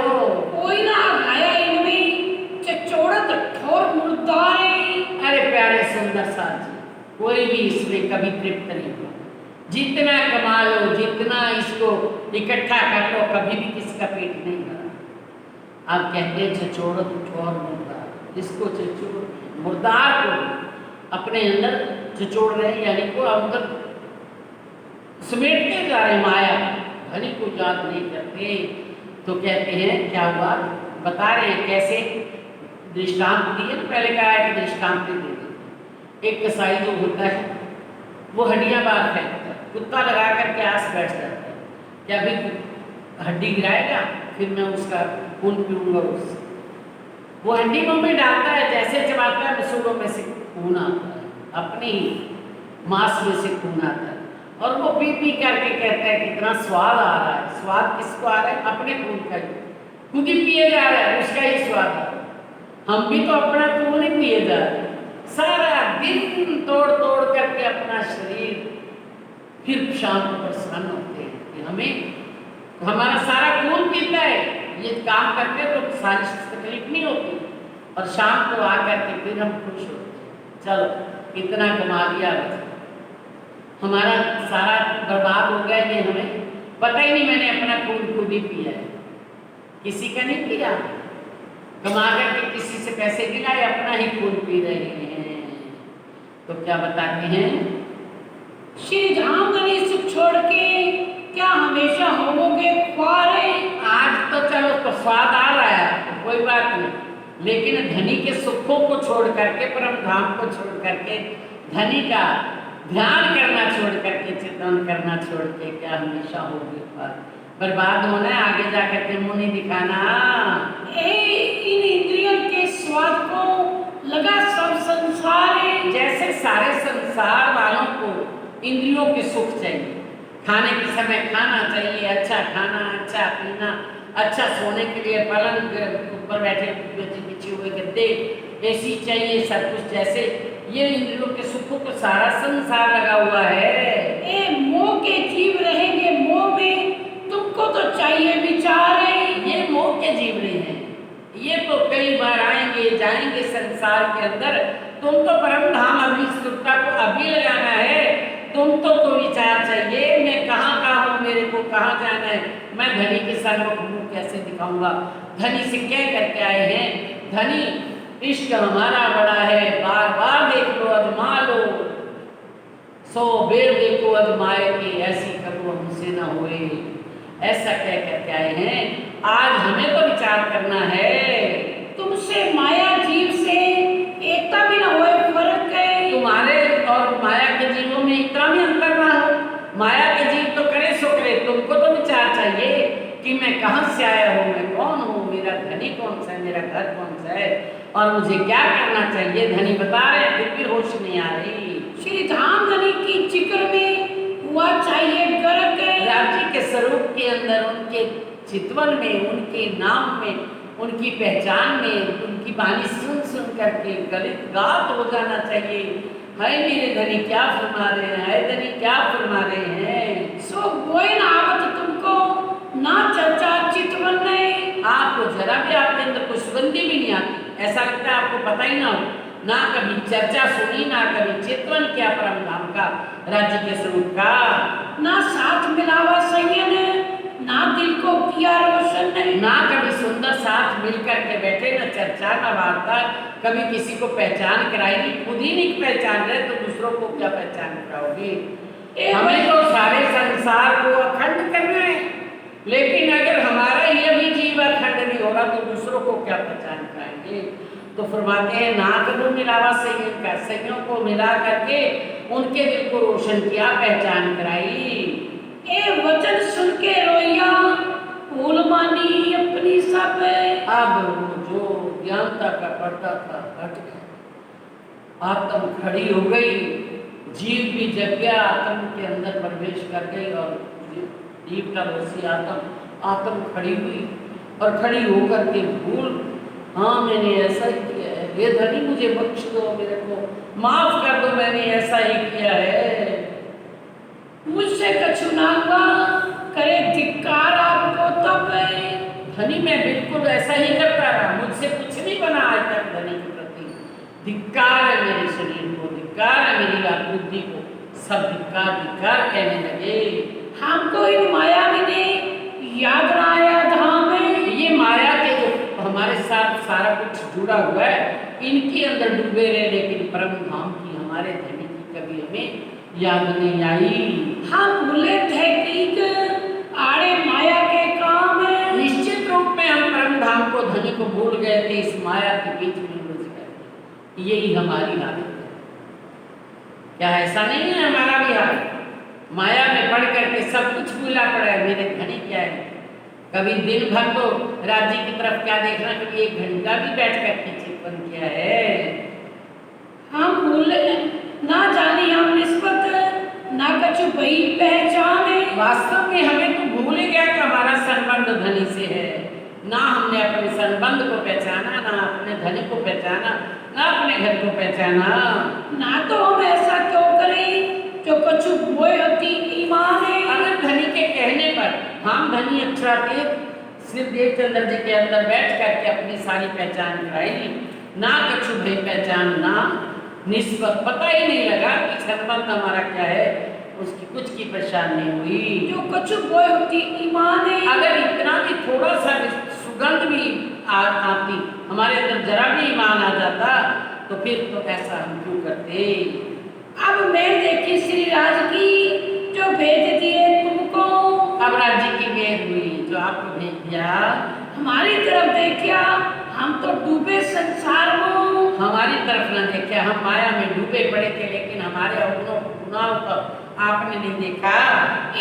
कोई ना घाया इनमें चचोड़त ठोर मुर्दार है। अरे प्यारे सुंदर साथ जी, कोई भी इसमें कभी तृप्त नहीं हुआ। जितना कमा लो, जितना इसको इकट्ठा कर लो, कभी भी किसका पेट नहीं भरा। आप कहते हैं चचोड़त ठोर मुर्दार, इसको चचोड़ मुर्दार को अपने अंदर चचोड़ रहे, यानी को अंदर समेटते जा रहे माया, धनी को याद नहीं करते। तो कहते हैं क्या हुआ, बता रहे हैं कैसे दृष्टांत दिए ना। पहले कहा है कि दृष्टांत दे देते। एक कसाई जो होता है वो हड्डियां बाहर फेंकता है, कुत्ता लगा करके आस बैठ जाता है कि अभी हड्डी गिराएगा फिर मैं उसका खून पीऊँगा उससे। वो हड्डी मुंह में डालता है, जैसे चबाता है मसूड़ों में से खून आता है, अपने ही मांस में से खून आता है, और वो पी पी करके कहता है कितना स्वाद आ रहा है। स्वाद किसको आ रहा है? अपने खून का ही, खुद ही पिए जा रहा है, उसका ही स्वाद आ रहा है। हम भी तो अपना खून ही पिए जा रहे हैं, सारा दिन तोड़ तोड़ करके अपना शरीर, फिर शाम को परेशान होते हैं कि हमें हमारा सारा खून पीता है। ये काम करते तो सारी तकलीफ नहीं होती, और शाम को आकर के फिर हम खुश होते हैं, चलो इतना कमा लिया, हमारा सारा बर्बाद हो गया, ये हमें पता ही नहीं, मैंने अपना खून खुद ही पिया है, किसी का नहीं पिया। कमा करके किसी से पैसे गिराए, अपना ही खून पी रहे हैं। तो क्या बताते हैं? श्री धाम धनी सुख छोड़ के क्या हमेशा होवोगे ख्वारे? आज तो चलो तो स्वाद आ रहा है तो कोई बात नहीं, लेकिन धनी के सुखों को छोड़ करके, परम धाम को छोड़ करके, धनी का ध्यान करना छोड़ करके, चिंतन करना छोड़ के क्या हमेशा होगी बर्बाद होना है, आगे जाकर के मुंह नहीं दिखाना। इन इंद्रियों के स्वाद को लगा सब संसार है। जैसे सारे संसार वालों को इंद्रियों के सुख चाहिए, खाने के समय खाना चाहिए, अच्छा खाना, अच्छा पीना, अच्छा सोने के लिए पलंग ऊपर बैठे बिछे हुए गद्दे, एसी चाहिए, सब कुछ। जैसे ये इंद्रियों के सुखों को सारा संसार लगा हुआ है। मोह के जीव रहेंगे मोह में, तुमको तो चाहिए विचार है। ये मोह के जीव रहे हैं, ये तो कई बार आएंगे जाएंगे संसार के अंदर। तुम तो परम धाम अभी सुखता को अभी लगाना है, तुमको तो विचार चाहिए, मैं कहाँ का हूँ, मेरे को कहाँ जाना है, मैं धनी के सन्मुख मुँह कैसे दिखाऊंगा। धनी से क्या करके आए हैं? धनी इश्क हमारा बड़ा है, बार बार देख लो अजमा लो, 100 बेर देखो अजमाए कि ऐसी कबू हमसे न हुए। ऐसा कह करके आए हैं। आज हमें तो विचार करना है, तुमसे माया जीव से एकता भी ना होए, फर्क है। तुम्हारे और माया के जीवों में इतना भी अंतर ना हो। माया के जीव तो करे सो करे, तुमको तो विचार चाहिए कि मैं कहाँ से आया हूँ, मैं कौन हूँ, मेरा धनी कौन सा है, मेरा घर कौन सा है, और मुझे क्या करना चाहिए। धनी बता रहे हैं, फिर भी होश नहीं आ रही। श्री धाम धनी की जिक्र में हुआ चाहिए गर्क। राज्य के स्वरूप के अंदर, उनके चितवन में, उनके नाम में, उनकी पहचान में, उनकी बानी सुन सुन करके गलित गात हो जाना चाहिए। हाय मेरे धनी क्या फरमा रहे हैं, हाय धनी क्या फरमा रहे हैं। सो गोयन आवत तुमको ना चर्चा चितवन नहीं। आपको जरा भी आपके अंदर कुछ सुगंधी भी नहीं आती, ऐसा लगता है आपको पता ही ना हो, ना कभी चर्चा सुनी, ना कभी चितवन किया परम धाम का, राज्य के स्वरूप का। ना साथ मिलावा संयन, ना दिल को किया रोशन नहीं। ना कभी सुंदर साथ मिल करके बैठे, ना चर्चा, ना वार्ता, कभी किसी को पहचान कराई, खुद ही नहीं पहचान रहे तो दूसरों को क्या पहचान कराओगे। हमें तो सारे संसार को अखंड करना है, लेकिन अगर हमारा ये भी जीव अखंड नहीं हो रहा तो दूसरों को क्या पहचान कराएंगे। तो फरमाते हैं ना कदू मिलावा संयम का, संयम को मिला करके उनके दिल को रोशन किया, पहचान कराई। वचन सुन के रोइया फूल मानी अपनी सब। अब जो ज्ञानता का पर्दा था हट गया, आत्म खड़ी हो गई, जीव भी जग गया, आत्म के अंदर प्रवेश कर गई, और जीव का रोसी आत्म खड़ी हुई, और खड़ी होकर के भूल, हाँ मैंने ऐसा ही किया है, हे धनी मुझे बख्श दो, मेरे को माफ कर दो, मैंने ऐसा ही किया है, मुझसे कछु नांगा करे धिक्कार आपको तब। धनी मैं बिल्कुल ऐसा ही करता रहा, मुझसे कुछ नहीं बना आज तक। धनी के प्रति धिक्कार है, मेरे शरीर को धिक्कार है, मेरी बुद्धि को, सब धिक्कार धिक्कार कहने लगे। हमको इन माया में ने याद ना आया धाम में। ये माया के जो हमारे साथ सारा कुछ जुड़ा हुआ है, इनके अंदर डूबे रहे, लेकिन परम धाम की, हमारे धनी की कभी हमें याद नहीं आई। हम भूले तहकीक आड़े माया के काम है। निश्चित रूप में हम परम धाम को, धनी को भूल गए थे, इस माया के बीच में उलझ गए। यही हमारी हालत है। क्या ऐसा नहीं है हमारा भी हाल? माया में पड़ करके सब कुछ भूला पड़ा है। मेरे धनी क्या है, कभी दिन भर तो राज्य की तरफ क्या देखना, कभी 1 घंटा भी बैठ करके चिंतन किया है। हम भूले ना जानी हम निस्बत ना कछु भई पहचाने। वास्तव में हमें तो भूल ही गया कि हमारा संबंध धनी से है। ना हमने अपने संबंध को पहचाना, ना अपने धनी को पहचाना, ना अपने घर को पहचाना। ना तो हम ऐसा क्यों करें जो कछु बोए होती ईमान है। अगर धनी के कहने पर हम धनी अक्षरातीत श्री देवचंद्र जी के अंदर बैठ करके अपनी सारी पहचान कराई, ना कछु भई पहचान, ना निस्बत, पता ही नहीं लगा कि संबंध हमारा क्या है, उसकी कुछ की पहचान नहीं हुई। जो कछु बोए होती ईमान है। अगर इतना भी थोड़ा सा सुगंध भी आती, हमारे अंदर जरा भी ईमान आ जाता, तो फिर तो ऐसा हम क्यों करते। अब मैं देखी श्री राज की जो भेज दिए तुमको। अब राज्य की मेहर हुई जो आपको भेज दिया। हमारी तरफ देखा हम तो डूबे संसार में। हमारी तरफ न देखा, हम माया में डूबे पड़े थे, लेकिन हमारे अवगुणों गुनाहों को आपने नहीं देखा।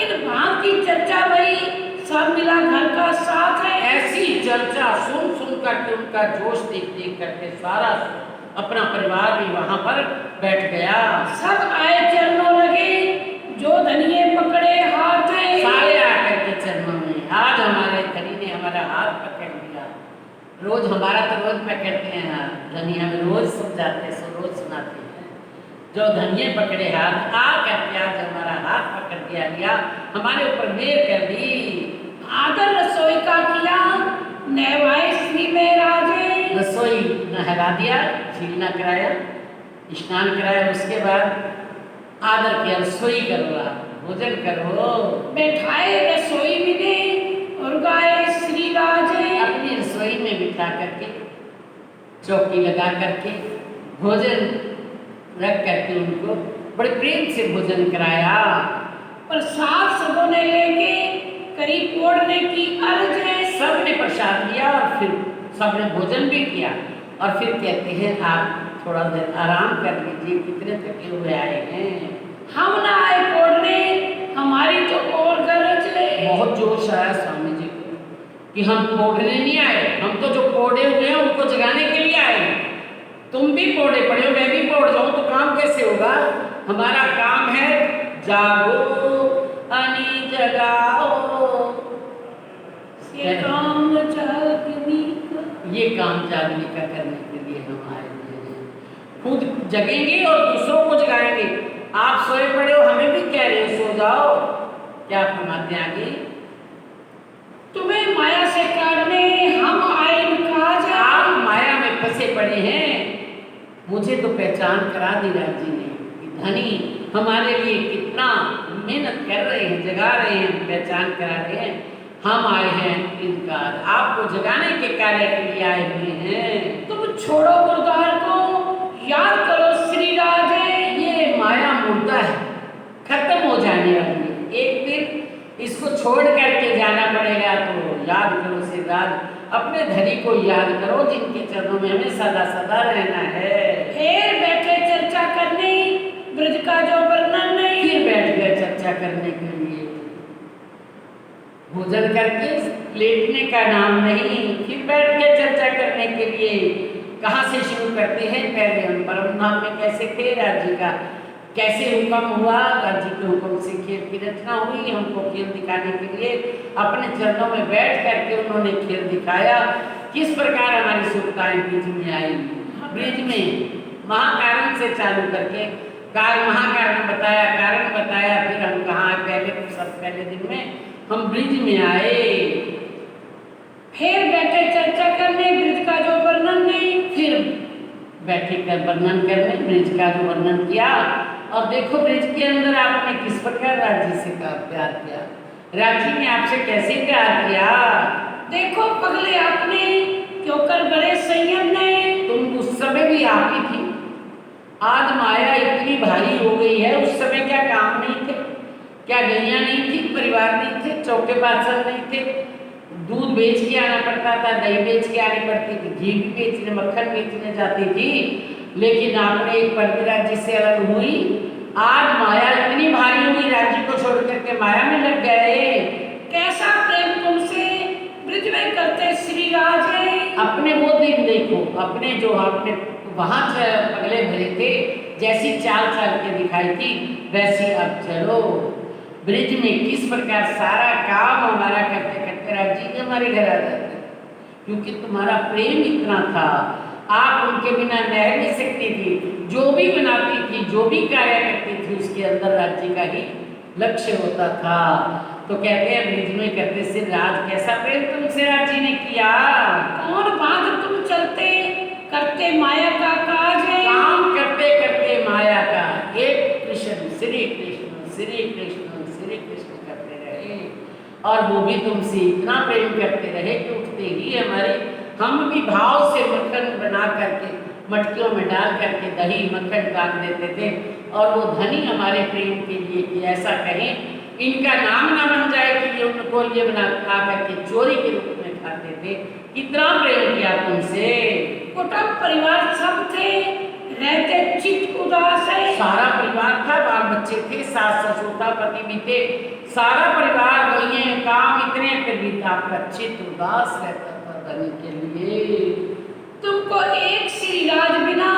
इन भाव की चर्चा भई सब मिला घर का साथ है। ऐसी चर्चा सुन सुन करके उनका जोश देख देख करके सारा अपना परिवार भी वहां पर बैठ गया। सब आए चरणों लगे जो धनिये पकड़े हाथ है। सारे आकर के चरणों में, आज हमारे धनी ने हमारा हाथ पकड़ लिया। रोज हमारा तो रोज पकड़ते हैं हाथ, धनी हमें रोज समझाते हैं, रोज सुनाते हैं। जो धनिये पकड़े हाथ, आ करके आज हमारा हाथ पकड़ दिया, लिया हमारे ऊपर मेहर कर दी। आदर रसोई का किया नहवाए श्री में राजे। रसोई नहला दिया, छीलना कराया, स्नान कराया, उसके बाद आदर किया, रसोई करो, आप भोजन करो। बैठाए रसोई में और गाए श्री राजे। अपनी रसोई में बिठा करके, चौकी लगा करके, भोजन रख करके उनको बड़े प्रेम से भोजन कराया। प्रसाद सबों ने लेके करीब ओढ़ने की अर्ज है। सबने प्रसाद लिया और फिर सबने भोजन भी किया, और फिर कहते हैं आप थोड़ा देर आराम कर लीजिए, कितने थके हुए आए हैं। हम ना आए ओढ़ने हमारी तो और गरज है। बहुत जोश आया स्वामी जी को कि हम पौधने नहीं आए, हम तो जो पौधे हुए हैं उनको जगाने के लिए आए। तुम भी पौधे पड़े हो, मैं भी पौध जाऊं तो काम कैसे होगा। हमारा काम है जागो अनी जगाओ, ये काम जागने का। ये काम जागने का करने के लिए हम आए हैं। खुद जगेंगे और दूसरों को जगाएंगे। आप सोए पड़े हो, हमें भी कह रहे हो सो जाओ, क्या फरमाते आगे। तुम्हें माया से काटने हम आए काज। आप माया में फंसे पड़े हैं, मुझे तो पहचान करा दी राज जी ने कि धनी हमारे लिए कितना मेहनत कर रहे हैं, जगा रहे हैं, पहचान करा रहे हैं। हम आए हैं इनका आपको जगाने के कार्य के लिए आए हुए हैं। तुम छोड़ो मुर्दार को याद करो श्री राजे। ये माया मुर्दा है, खत्म हो जाने वाली है, एक दिन इसको छोड़ करके जाना पड़ेगा। तो याद करो श्री राज, अपने धनी को याद करो जिनके चरणों में हमें सदा सदा रहना है। फिर बैठे चर्चा करने ब्रज का जो वर्णन नहीं। फिर बैठ गए चर्चा करने के लिए, भोजन करके लेटने का नाम नहीं, फिर बैठ के चर्चा करने के लिए। कहाँ से शुरू करते हैं, पहले हम परम धाम में कैसे थे, राज्य का कैसे हुक्म हुआ, राज्य के हुक्म से खेल की रचना हुई, हमको खेल दिखाने के लिए अपने चरणों में बैठ करके उन्होंने खेल दिखाया। किस प्रकार हमारी सुविधाएं बीच में आई, ब्रिज में महाकारण से चालू करके महाकारण बताया, कारण बताया, फिर हम कहाँ आए, पहले सब पहले दिन में हम ब्रिज में आए। फिर बैठे चर्चा करने ब्रिज का जो वर्णन नहीं। फिर बैठे कर वर्णन करने ब्रिज का जो वर्णन किया। और देखो ब्रिज के अंदर आपने किस प्रकार राज्य से का प्यार किया, राज्य ने आपसे कैसे प्यार किया। देखो पगले आपने क्यों कर बड़े संयम ने। तुम उस समय भी आप ही थी, आज माया इतनी भारी हो गई है, उस समय क्या काम नहीं थे, क्या गैया नहीं थी, परिवार नहीं थे, चौके बादशाह नहीं थे, दूध बेच के आना पड़ता था, दही बेच के आनी पड़ती थी, घी भी बेचने, मक्खन बेचने जाती थी। लेकिन आपने एक परवीरा जी से अलग हुई आज माया इतनी भारी हुई, राज्य को छोड़ करके माया में लग गए। कैसा प्रेम तुमसे ब्रिज में करते श्री राजे। अपने वो दिन देखो, अपने जो आपने वहां पगले भरे थे, जैसी चाल चाल के दिखाई थी वैसी अब चलो ब्रिज में। किस प्रकार सारा काम हमारा करते करते राज जी हमारे घर आ जाते, क्योंकि तुम्हारा प्रेम इतना था। आप उनके बिना रह नहीं सकती थी, जो भी बनाती थी, जो भी कार्य करती थी, उसके अंदर राज्य का ही लक्ष्य होता था। तो कहते हैं ब्रिज में करते से राज, कैसा प्रेम तुमसे राज जी ने किया। कौन भाग तुम चलते करते माया का काज है। काम करते करते माया का, एक कृष्ण श्री कृष्ण श्री कृष्ण श्री कृष्ण करते रहे, और वो भी तुमसे इतना प्रेम करते रहे कि उठते ही हमारे हम भी भाव से मक्खन बना करके मटकियों में डाल करके दही मक्खन डाल देते थे, और वो धनी हमारे प्रेम के लिए कि ऐसा कहें इनका नाम ना बन जाए कि ये उनको ये बना खा करके चोरी के रूप में खाते थे। कितना प्रेम किया तुमसे। कुटुंब परिवार सब थे, रहते चित्त उदास है। सारा परिवार था, बाल बच्चे थे, सास ससुर था, पति भी थे, सारा परिवार वही है, काम इतने फिर भी आपका चित्त उदास रहता था धनी के लिए। तुमको एक श्री राज बिना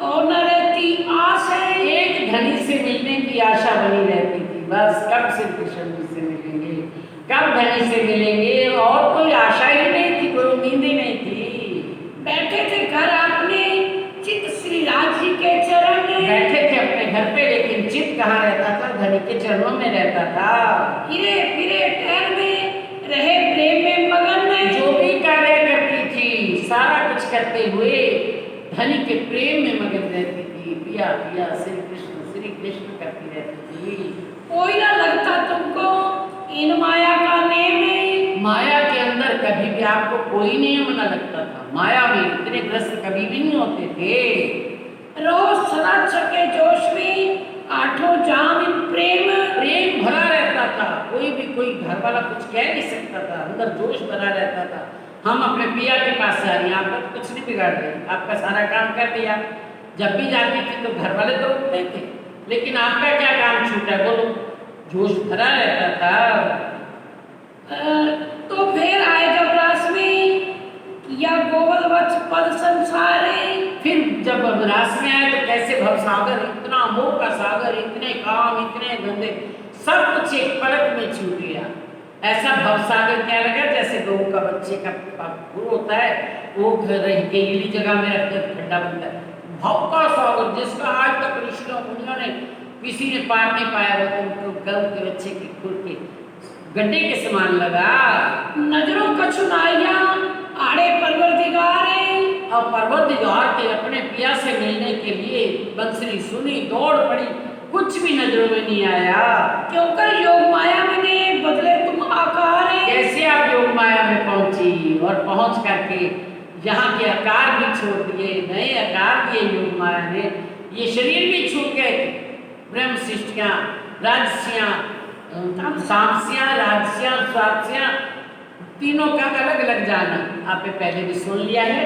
और न रहती आस है। एक धनी से मिलने की आशा बनी रहती थी, बस कब श्री कृष्ण जी से मिलेंगे, कब धनी से मिलेंगे, और कोई आशा ही नहीं थी, कोई उम्मीद ही नहीं थी। बैठे थे घर अपने चित्त श्री राज जी के चरण में। बैठे थे अपने घर पे, लेकिन चित्त कहाँ रहता था, धनी के चरणों में रहता था। हिरे फिरे टहल में रहे प्रेम में मगन में। जो भी कार्य करती थी, सारा कुछ करते हुए धनी के प्रेम में मगन रहती थी। पिया पिया श्री कृष्ण करती रहती थी। कोई ना लगता तुमको इन माया का नेम में। माया के अंदर कभी भी आपको कोई नियम न लगता था, माया में इतने ग्रस्त कभी भी नहीं होते थे। रोज सदा छके जोश में आठों जाम इन प्रेम। प्रेम भरा रहता था, कोई भी कोई घर वाला कुछ कह नहीं सकता था, अंदर जोश भरा रहता था। हम अपने पिया के पास जा रही हैं, आपका तो कुछ नहीं बिगाड़ रही, आपका सारा काम कर दिया। जब भी जाती थी तो घर वाले तो उठते थे, लेकिन आपका क्या काम छूटा, बोलो। जोश भरा रहता था। तो फिर आए जब रास में या गोवल वच पद संसारे। फिर जब रास में आए तो कैसे भवसागर, इतना मोह का सागर, इतने काम, इतने धंधे, सब कुछ एक पलक में छूट गया। ऐसा भवसागर क्या लगा, जैसे गऊ का बच्चे का फूल होता है, वो गीली जगह में रखकर ठंडा बनता है। भव का सागर जिसका आज तक ऋषियों मुनियों ने किसी ने पार नहीं पाया, वो उनको गऊ के बच्चे के खुर के गड्ढे के समान लगा। नजरों कछुनाइया आड़े परवरदिगारे। और परवरदिगार के अपने पिया से मिलने के लिए बंसरी सुनी, दौड़ पड़ी, कुछ भी नजरों में नहीं आया। क्यों कर योग माया में ने बदले तुम आकार है। कैसे आप योग माया में पहुंची, और पहुंच करके यहाँ के आकार भी छोड़ दिए, नए आकार दिए योग माया ने। ये शरीर भी छूट गए थे, ब्रह्म सृष्टियाँ, राजसियाँ, तामसियाँ, राजसियाँ, स्वादसियाँ, तीनों का अलग अलग जाना आपने पहले भी सुन लिया है।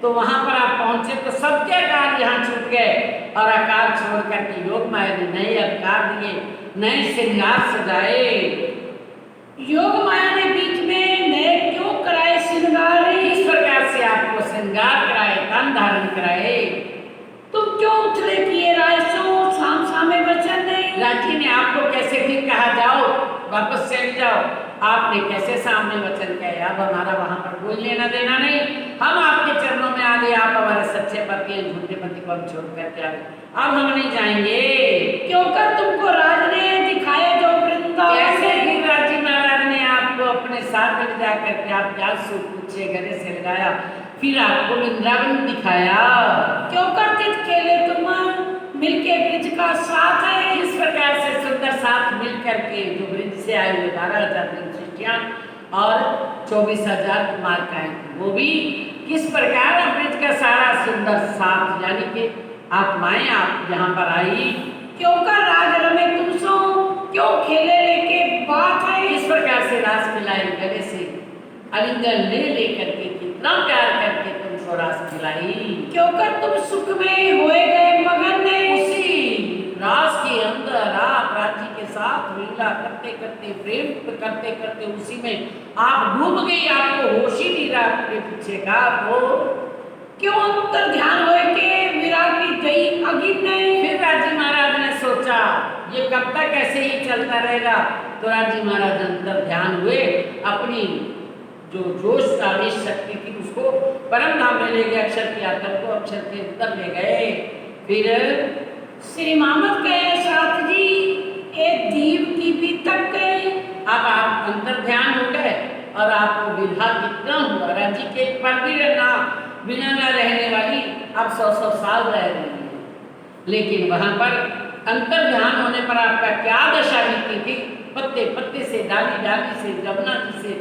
तो वहां पर आप पहुंचे तो सबके आकार यहाँ छूट गए, और आकार छोड़ करके योग माया ने नए आकार दिए, नए श्रृंगार सजाए। योग माया ने बीच में नए क्यों कराए श्रृंगार। इस प्रकार से आपको श्रृंगार कराए, तन धारण कराए। तुम क्यों उथले किए रायसो शाम सामे वचन नहीं। राजी ने आपको कैसे फिर कहा जाओ वापस चले जाओ, आपने कैसे सामने वचन कहे, अब हमारा वहां पर कोई लेना देना नहीं, हम आपके चरणों में आ गए, आप हमारे सच्चे पति हैं, झूठे पति को हम छोड़ करके आ गए, अब हम नहीं जाएंगे। क्यों कर तुमको राज ने दिखाया जो वृंदावन। कैसे ही राजी महाराज ने आपको अपने साथ ले जा करके आप क्या सूट पूछे गले से लगाया, फिर आपको वृंदावन दिखाया। क्यों कर तित खेले तुम मिलके ब्रिज का साथ है। किस प्रकार से सुंदर साथ मिल करके, जो ब्रिज से आए हुए 12,000 सृष्टियाँ और 24,000 कुमारिकाएं, वो भी किस प्रकार ब्रिज का सारा सुंदर साथ, यानी कि आत्माएं आप यहाँ पर आई। क्यों कर राज रमे तुम सो क्यों खेले लेके बात है। किस प्रकार से रास मिलाई, गले से अलिंगन ले लेकर के कितना प्यार करके तुमको रास मिलाई। क्यों कर तुम सुख में होए गए मगन ने। उसी रास की लीला करते करते, प्रेम करते करते उसी में आप डूब गई, आपको होश ही नहीं रहा अपने पीछे का। वो क्यों अंतर ध्यान होए के विराग की गई अगिन नहीं। फिर राजी महाराज ने सोचा ये कब तक ऐसे ही चलता रहेगा। तो राजी महाराज अंतर ध्यान हुए, अपनी जो जोश आवेश शक्ति थी उसको परम धाम में ले गए, अक्षर की आत्मा को अक्षर के अंदर ले गए। फिर श्री मामद कहे साथ जी एक दीप दीपी तक गए। अब आप अंतर ध्यान हो गए और आपको विधा कितना हुआ। राजी के एक पल भी रहना बिना न रहने वाली अब 100 साल रह रही है, लेकिन वहां पर अंतर ध्यान होने पर आपका क्या दशा बीती थी। पत्ते पत्ते से, डाली डाली से, जमुना जी से,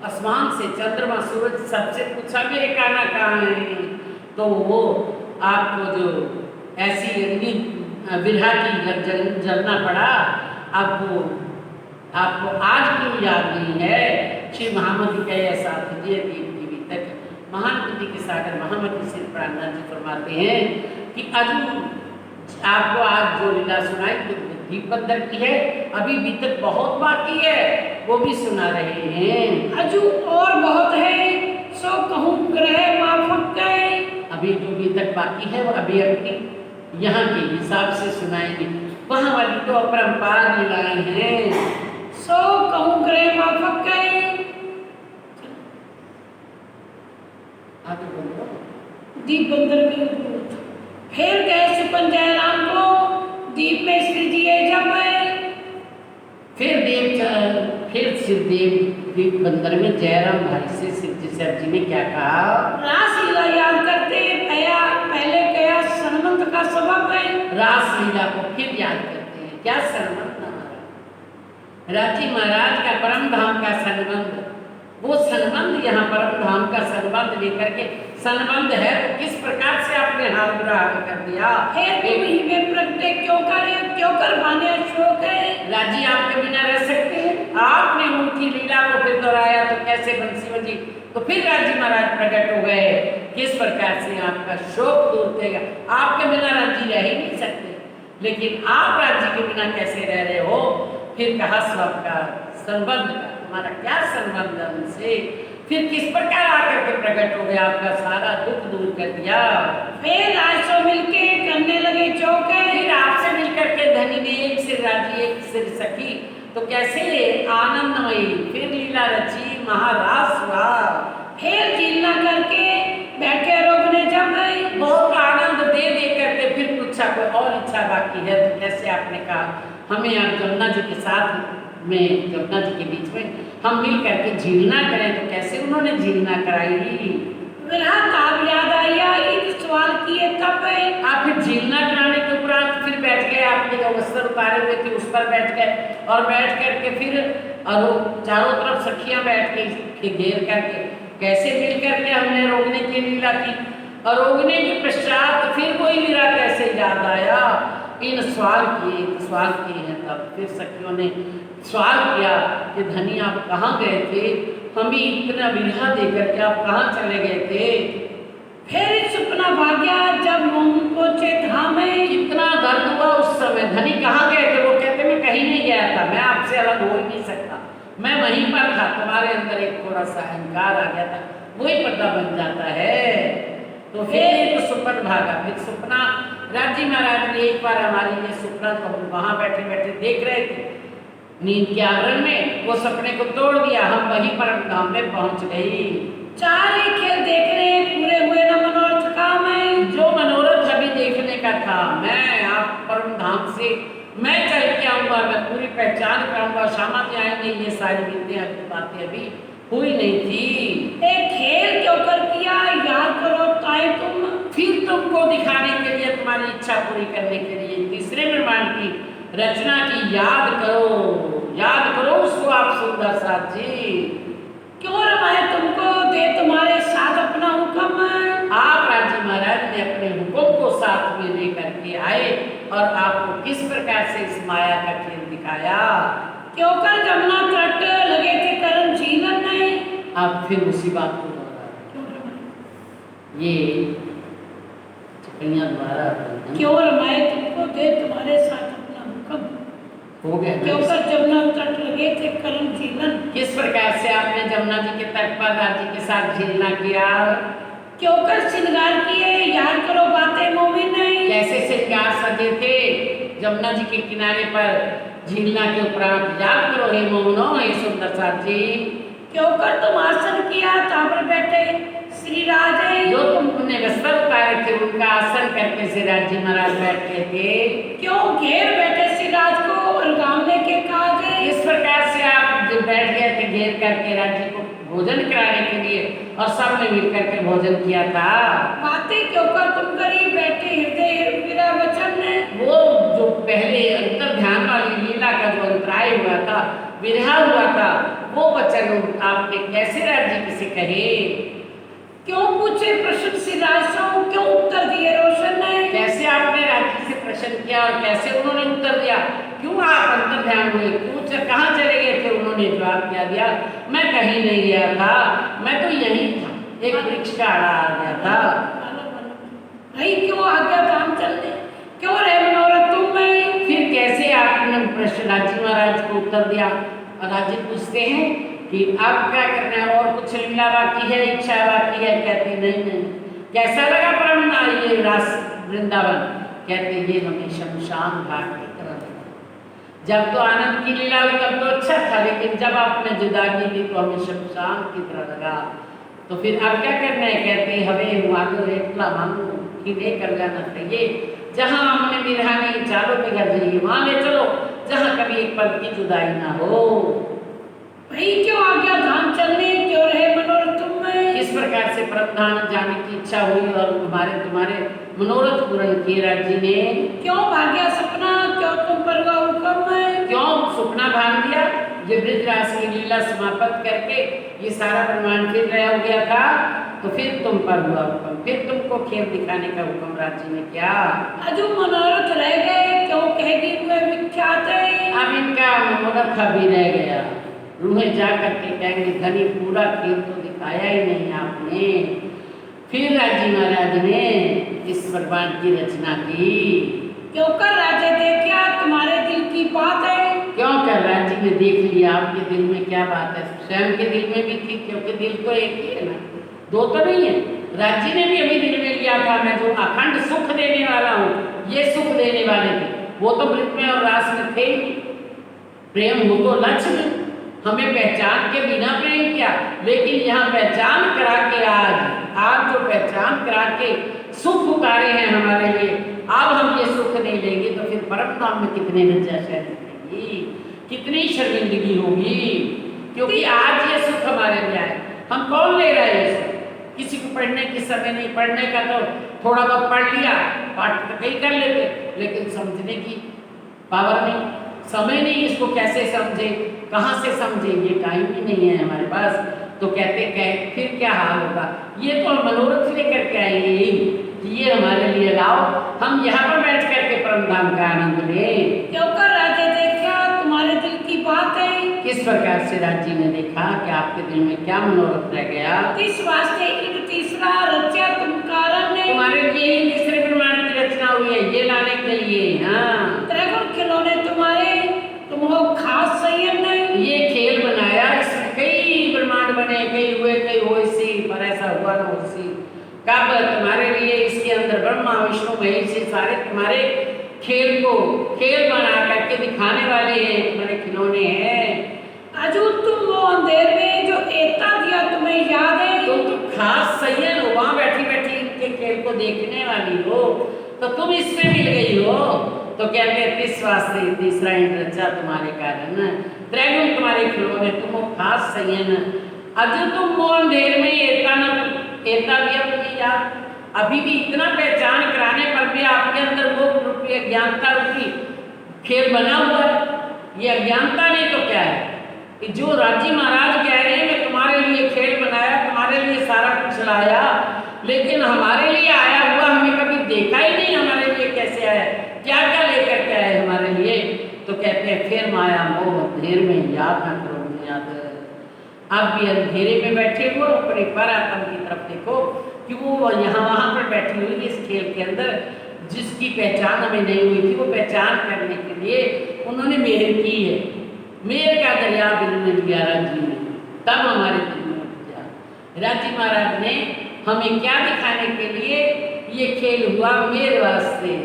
आसमान से, चंद्रमा सूरज सबसे पूछा मेरे कान्हा कहाँ है। तो वो आपको जो ऐसी अग्नि विरहा की जलना पड़ा, अब वो आपको आज क्यों याद नहीं है। श्री महामती का ऐसा कीजिए देवी तक महान बुद्धि के सागर महामती श्री प्राणनाथ जी फरमाते हैं कि अजू आपको आज जो लीला सुनाई तो दीप बंदर की है, अभी बीतक बहुत बाकी है, वो भी सुना रहे हैं। अजू और बहुत है सो कहूँ ग्रह माफक गए। अभी जो बीतक बाकी है वो अभी अपनी यहाँ के हिसाब से सुनाएंगे, वहाँ वाली तो अपरंपार लीलाएं हैं। सो कहूँ ग्रह माफक गए। आगे बोलो। दीप बंदर में उद्भूत फिर गए सुपन जयराम को दीप में श्री जी जब फिर शिवदेव दीप बंदर में जयराम भाई से शिवजी साहब जी ने क्या कहा। रास लीला याद करते पहले कया सनमंत का सबब है। रास लीला को फिर याद करते हैं, क्या सनबंध हमारा राजी महाराज का परम धाम का संबंध, वो संबंध यहाँ परम धाम का संबंध लेकर के संबंध है तो किस प्रकार से आपने हाल बुरा हाल कर दिया। तुम ही में प्रगटे क्यों कर भाने अशोक है। राजी आपके बिना रह सकते हैं, आपने उनकी लीला को फिर दोहराया तो कैसे बंसी बजी। तो फिर राजी महाराज प्रकट हो गए, किस प्रकार से आपका शोक दूर करेगा। आपके बिना राजी रह ही नहीं सकते, लेकिन आप राजी के बिना कैसे रह रहे हो। फिर कहा सबका संबंध का हमारा क्या संबंध है उनसे, फिर किस प्रकार आकर के प्रकट हो गया, आपका सारा दुख दूर कर दिया। फिर राजसो मिलके करने लगे चौके। फिर आपसे मिलकर के धनी ने एक सिर राजी एक सिर सखी, तो कैसे आनंदमयी फिर लीला रची महारास हुआ। फिर जीलना करके बैठे रोगने जब गई। बहुत आनंद दे करके फिर पूछा कोई और इच्छा बाकी है, तो कैसे आपने कहा हमें आप जमुना जी के साथ में, जमुना जी के बीच में हम मिल करके झीलना करें, तो कैसे उन्होंने झीलना कराई। विरहा ताब याद आया इन सवाल किए तब आप फिर झीलना कराने के उपरांत फिर बैठ गए, आपके जो वस्त्र उतारे हुए थे उस पर बैठ गए और बैठ करके फिर चारों तरफ सखियां बैठ के घेर करके कैसे मिल करके हमने रोकने की लीला की। और रोकने के पश्चात फिर कोई लीला कैसे याद आया। इन सवाल किए हैं, तब फिर सखियों ने सवाल किया कि धनी आप कहाँ गए थे, हमें इतना विरहा देकर के आप कहाँ चले गए थे। फिर सपना भाग्या जब मुंह पहुंचे धाम में। कितना दर्द हुआ उस समय। धनी कहाँ गए थे, वो कहते मैं कहीं नहीं गया था, मैं आपसे अलग हो ही नहीं सकता, मैं वहीं पर था, तुम्हारे अंदर एक थोड़ा सा अहंकार आ गया था, वही पर्दा बन जाता है। तो फिर तो सुपन भागा। फिर सपना राजी महाराज ने एक बार हमारी ये सपना को हम वहाँ बैठे बैठे देख रहे थे नींद के आवरण में, वो सपने को तोड़ दिया, हम वहीं परम धाम में पहुँच गई। चार ही खेल देखने पूरे हुए न मनोरथ का मैं। जो मनोरथ अभी देखने का था, मैं आप परम धाम से मैं चल के आऊँगा, मैं पूरी पहचान कराऊंगा, शामा जी आएंगे, ये सारी बातें अभी हुई नहीं थी। एक खेल क्यों कर किया याद करो ताए तुम। फिर तुमको दिखाने के लिए, तुम्हारी इच्छा पूरी करने के लिए तीसरे निर्माण की रचना की याद करो उसको आप सुंदर साथ जी। क्यों रमाए तुमको दे तुम्हारे साथ अपना हुक्म। आप राजी महाराज ने अपने हुक्म को साथ में लेकर के आए और आपको किस प्रकार से इस माया का खेल दिखाया। क्यों कर जमुना तट लगे थे करण झीलन नहीं। आप फिर उसी बात को ये चकैया द्वारा क्यों रमाए तुमको दे तुम्हारे साथ अपना हुक्म। हो गया ना? क्योंकि जमुना तट लगे थे करम झीलन। किस प्रकार से आपने जमुना जी के तट पर राज्य के साथ झीलना किया? क्योंकि श्रृंगार किए, याद करो बातें मोमिन नहीं। कैसे श्रृंगार सजे थे जमुना जी के किनारे पर झीलना के उपरांत? याद करो हे मोहनो, हे सुंदर साथ जी। क्योंकि तुम आसन किया, ता पर बैठे श्री राजे। जो तुमने वस्त्र उतारे थे उनका आसन करके श्रीराज जी महाराज बैठे थे। क्यों घेर बैठे श्रीराज को अलगावने के काजे। इस प्रकार से आप जो बैठ गए थे घेर करके राज्य को भोजन कराने के लिए और सब ने मिलकर के भोजन किया था। बातें क्यों कर तुम करी बैठे हृदय मेरा वचन ने। वो जो पहले अंतर ध्यान वाली लीला का जो अंतराय हुआ था, विरहा हुआ था, वो वचन आपने कैसे राज्य किसे कहे? क्यों पूछे प्रश्न श्रीराज से, क्यों उत्तर दिए रोशन ने। कैसे आपने राज्य से प्रश्न किया और कैसे उन्होंने उत्तर दिया? क्यों आप अंतर ध्यान हुए? क्यों कहाँ चले गए थे? उन्होंने जवाब क्या दिया? मैं कहीं नहीं गया था, मैं तो यहीं था, एक वृक्ष का आड़ा आ गया था। भाई क्यों आज्ञा धाम चलने, क्यों रहे मनोरथ तुम में। फिर कैसे आपने प्रश्न राज्य महाराज को उत्तर दिया? और राज्य पूछते हैं कि आप क्या करना है, और कुछ लीला बाकी है, इच्छा बाकी है? कहते नहीं नहीं। कैसा लगा परम ये रास वृंदावन? कहते ये हमें शमशान घाट की तरह लगा। जब तो आनंद की लीला हुई तब तो अच्छा था, लेकिन जब आपने जुदागी दी तो हमें शमशान की तरह लगा। तो फिर अब क्या करना है? कहते हमें मांगो रेटला मांगो कि ले कर जाना चाहिए, जहाँ हमने बिरहा नहीं चालो पे कर जाइए, वहाँ ले चलो जहाँ कभी एक पल की जुदाई ना हो। भाई क्यों आज्ञा धाम चलने, क्यों रहे मनोरथ तुम में। किस प्रकार से परमधाम जाने की इच्छा हुई और तुम्हारे मनोरथ पूर्ण किए राज्य ने? क्यों भाग्या सपना, क्यों तुम पर हुआ हुक्म है। क्यों सपना भाग दिया? ये बृजराज की लीला समाप्त करके ये सारा ब्रह्मांड फिर रह हो गया था, तो फिर तुम पर हुआ हुक्म, फिर तुमको खेल दिखाने का हुक्म राज्य ने क्या? अजू मनोरथ रह गए, क्यों कहेगी हुए विख्यात है। अब इनका मनोरथ अभी रह गया। रूहें जा करके कहेंगे धनी पूरा खेल तो दिखाया ही नहीं आपने। फिर राज्य महाराज ने इस ब्रह्मांड की रचना की। क्यों कर राजे देखा तुम्हारे दिल की बात है। क्यों कर राज्य ने देख लिया आपके दिल में क्या बात है? स्वयं के दिल में भी थी, क्योंकि दिल तो एक ही है ना, दो तो नहीं है। राज्य ने भी अभी दिल में लिया था, मैं जो अखंड सुख देने वाला हूँ, ये सुख देने वाले थे। वो तो मृत में और रास में थे ही। प्रेम हो तो लक्ष्य में, हमें पहचान के बिना प्रेम किया, लेकिन यहाँ पहचान करा के आज जो पहचान करा के सुख उतारे हैं हमारे लिए, अब हम ये सुख नहीं लेंगे तो फिर परम धाम में कितने निर्जय कितनी शर्मिंदगी होगी। क्योंकि आज ये सुख हमारे लिए आए, हम कौन ले रहे हैं इसे? किसी को पढ़ने की समय नहीं, पढ़ने का तो थोड़ा बहुत पढ़ लिया, पाठ तो कहीं कर लेते, लेकिन समझने की पावर नहीं, समय नहीं, इसको कैसे समझे, कहाँ से समझे, ये टाइम ही नहीं है हमारे पास। तो कहते फिर क्या हाल होगा? ये तो मनोरथ लेकर के आएंगे कि ये हमारे लिए लाओ, हम यहाँ पर बैठ करके परम धाम का आनंद लें। क्यों कर राजे देखा तुम्हारे दिल की बात है। किस प्रकार से राज्य ने देखा कि आपके दिल में क्या मनोरथ रह गया? इस वास्ते एक तीसरा रचा तुम कारण ने। तुम्हारे लिए तीसरे ब्रह्मांड की रचना हुई है, ये लाने के लिए। हाँ, त्रैगुण खिलौने तुम्हारे, तुम हो खास संयम नहीं। ये खेल बनाया, इसमें कई ब्रह्मांड बने, कई हुए, कई हो इसी पर ऐसा हुआ ना उसी कब तुम्हारे लिए इसके अंदर ब्रह्मा विष्णु महेश सारे तुम्हारे खेल को खेल बना करके दिखाने वाले हैं, तुम्हारे खिलौने हैं। अजू तुम वो अंधेर में जो एता दिया तुम्हें याद है। तुम तो खास संयम हो, वहाँ बैठी बैठी इनके खेल को देखने वाली हो, तो तुम इसमें मिल गई हो। तो क्या कहते इस वास्ते तीसरा इंद्र रचा तुम्हारे कारण, त्रैगुण तुम्हारे खिलौने, तुम हो खास संयम। अजू तुम वो अंधेर में एता दिया तुम्हें याद। अभी भी इतना पहचान कराने पर भी आपके अंदर वो रूपी अज्ञानता रूपी खेल बना हुआ है। ये अज्ञानता नहीं तो क्या है कि जो राज्य महाराज कह रहे हैं मैं तुम्हारे लिए खेल बनाया, तुम्हारे लिए सारा कुछ लाया, लेकिन हमारे लिए आया हुआ हमें कभी देखा ही नहीं, हमारे लिए कैसे आया, क्या क्या लेकर के आए हमारे लिए। तो कहते हैं फिर माया मोह अंधेर में याद न करो याद। आप भी अंधेरे में बैठे हो, अपने परात्म की तरफ देखो कि वो यहाँ वहाँ पर बैठी हुई इस खेल के अंदर जिसकी पहचान हमें नहीं हुई थी, वो पहचान करने के लिए उन्होंने मेहर की है। मेहर का दरिया दिल में लिया राज्य ने, तब हमारे दिल में उठ गया। राज्य महाराज ने हमें क्या दिखाने के लिए ये खेल हुआ मेरे वास्ते।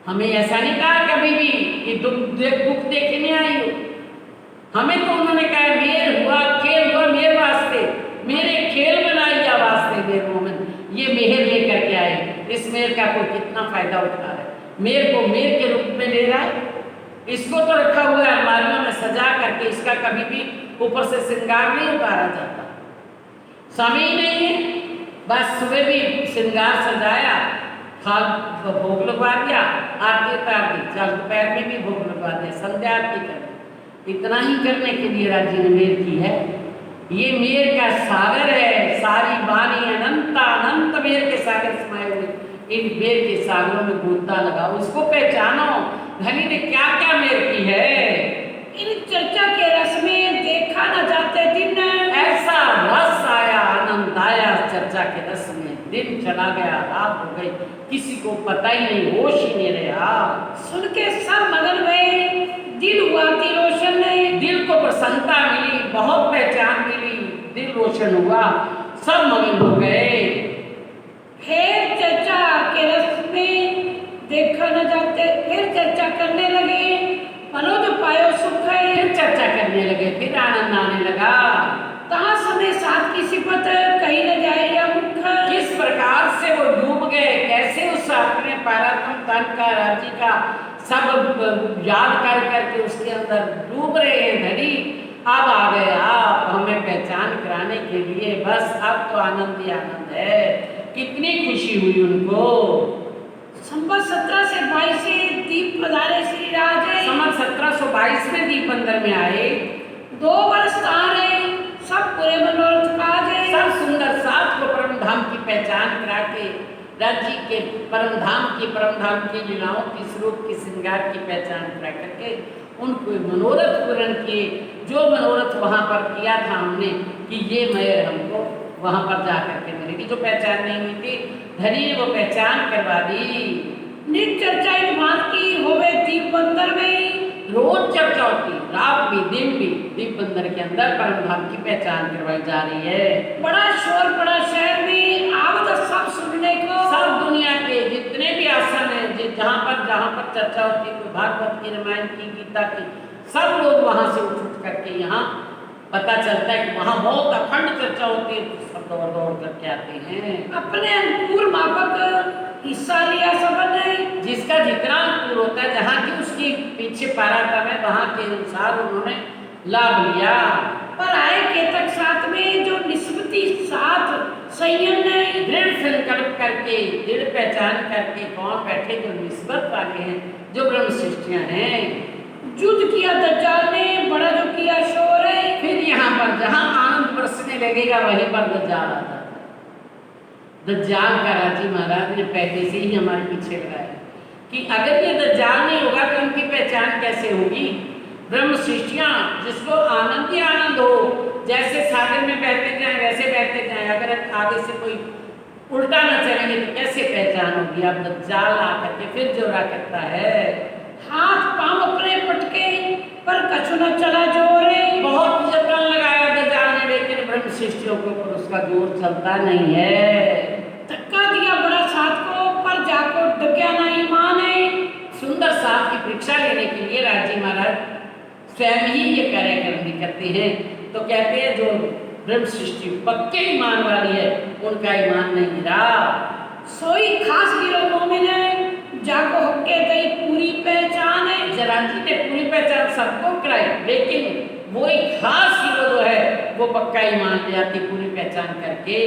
हमें ऐसा नहीं कहा कभी भी कि दुख देखने आई हो। हमें तो उन्होंने कहा मेर हुआ, खेल हुआ मेरे वास्ते, मेरे खेल बनाइया वास्ते मेरे मोमिन, ये मेहर लेकर के आए। इस मेहर का कोई कितना फायदा उठा रहा है, मेहर को मेहर के रूप में ले रहा है। इसको तो रखा हुआ है अलमारियों में सजा करके, इसका कभी भी ऊपर से श्रृंगार नहीं उतारा जाता, समय ही नहीं है। बस सुबह भी श्रृंगार सजाया, खाल भोग लगवा दिया, आरती उतार दी, चल दोपहर में भी भोग लगवा दिया, संध्या आरती कर दी। इतना ही करने के लिए राज्य ने मेहर की है। ये मेहर का सागर है, सारी बानी अनंत अनंत मेहर के सागर समाये हुए। इन मेहर के सागरों में गोता लगाओ, इसको पहचानो धनी ने क्या क्या मेहर की है। इन चर्चा के रस में देखा न जाते दिन, ऐसा रस आया, आनंद आया चर्चा के रस में। दिन चला गया, रात हो गई, किसी को पता ही नहीं, होश ही नहीं रहा। सुन के सब मगन हुए, दिल हुआ कि रोशन नहीं। दिल को प्रसन्नता मिली, बहुत पहचान मिली, दिल रोशन हुआ, सब मगन हो गए। फिर चर्चा के रस में देखा न जाते, फिर चर्चा करने लगे, मनोज पायो सुख है। फिर चर्चा करने लगे, फिर आनंद आने लगा। तहाँ समय साथ की सिफत कहीं न जाए या मुख। किस प्रकार से वो डूब गए, कैसे उस अपने पराक्रम तन का, राज्य का सब याद कर करके उसके अंदर डूब रहे हैं धनी। अब आ गए आप हमें पहचान कराने के लिए, बस अब तो आनंद ही आनंद है। कितनी खुशी हुई उनको। संवत 17 से 22 से दीप पधारे श्री राजे। संवत 1722 में दीप अंदर में आए। 2 वर्ष तारे सब पूरे मनोरथ काजे। सब सुंदर साथ को परम धाम की पहचान करा के, राज्य के परम धाम की लीलाओं की, स्वरूप की, श्रृंगार की पहचान करा करके उनको मनोरथ पूर्ण किए। जो मनोरथ वहाँ पर किया था हमने कि ये मेहर हमको वहाँ पर जा करके मिलेगी, जो पहचान नहीं हुई थी धनी ने वो पहचान करवा दी। नित चर्चा इन बात की होवे दीप बंदर में। रोज चर्चा होती, रात भी दिन भी दीप बंदर के अंदर परम धाम की पहचान करवाई जा रही है। बड़ा शोर पड़ा शहर में, आवत सब सुनने को। सब दुनिया के जितने भी आसन हैं, जहाँ पर चर्चा होती है, कोई भागवत की, रामायण की, गीता की, सब लोग वहाँ से उठ करके यहाँ पता चलता है कि वहाँ बहुत अखंड चर्चा होती है, तो सब दौड़ दौड़ करके आते हैं। अपने अंकुर मापक हिस्सा लिया सबने। जिसका जितना अंकुर होता है, जहाँ की उसकी पीछे पराक्रम है, वहाँ के अनुसार उन्होंने लाभ लिया। पर आए केतक साथ में जो निस्बती साथ संयम नहीं। दृढ़ संकल्प करके, दृढ़ पहचान करके कौन बैठे जो निस्बत वाले हैं, जो ब्रह्म सृष्टियाँ हैं। युद्ध किया दज्जाल ने, बड़ा जो किया शोर है। फिर यहाँ पर जहाँ आनंद बरसने लगेगा वहीं पर दज्जाल आ जाता है। दज्जाल का राज्य महाराज ने पहले से ही हमारे पीछे लगाया कि अगर ये दज्जाल नहीं होगा तो उनकी पहचान कैसे होगी। ब्रह्म सृष्टियाँ जिसको आनंद ही आनंद हो, जैसे सागर में बहते जाए वैसे बहते जाए, अगर आगे से कोई उल्टा न चलेंगे तो कैसे पहचान होगी। अब दज्जाल आकर के फिर जोरा करता है, हाथ पांव अपने पटके पर कछु न चला जोरे। बहुत जतन लगाया दज्जाल ने, लेकिन ब्रह्म सृष्टियों के ऊपर उसका जोर चलता नहीं है। धक्का दिया बड़ा साथ को, पर जाको डग्या ना ईमान है। सुंदर साथ की परीक्षा लेने के लिए राजी महाराज स्वयं ही ये कार्यक्रम करते हैं। तो कहते हैं जो ब्रह्म सृष्टि पक्के ईमान वाली है, उनका ईमान नहीं गिरा। सोई खास गिरो मोमिन है, जाको हक्के दई पूरी पहचान है। जरांजी ने पूरी पहचान सबको कराई, लेकिन वही खास हीरो जो है वो पक्का ईमान ले आती पूरी पहचान करके।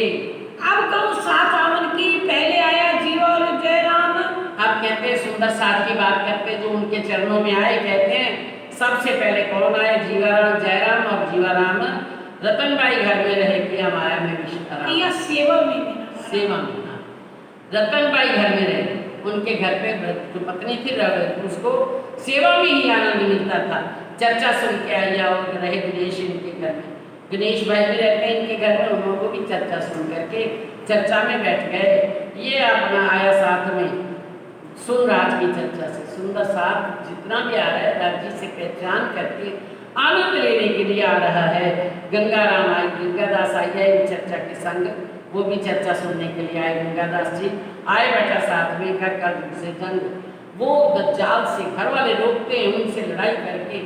अब कहूँ सात आवन की, पहले आया जीवा और जयराम। अब कहते हैं सुंदर साथ की बात करते हैं, जो उनके चरणों में आए। कहते हैं सबसे पहले कौन आए, जीवाराम जयराम। और जीवाराम रतनबाई घर में रहे किया माया में विश्वराम, सेवा में रतनबाई घर में रहे, उनके घर पे जो पत्नी थी उसको सेवा में ही आनंद मिलता था। चर्चा सुन के आया और रहे गणेश इनके घर में, गणेश भाई भी रहते हैं इनके घर में, उनको भी चर्चा सुन करके चर्चा में बैठ गए। ये अपना आया साथ में सुनराज की चर्चा से सुंदर साथ जितना भी आ रहा है राज्य से पहचान करके आनंद लेने के लिए आ रहा है। गंगाराम आई, गंगादास आई है इन चर्चा के संग, वो भी चर्चा सुनने के लिए आए। गंगादास जी आए बैठा साथ में, घर का से जंग, वो दज्जाल से घर वाले रोकते हैं, उनसे लड़ाई करके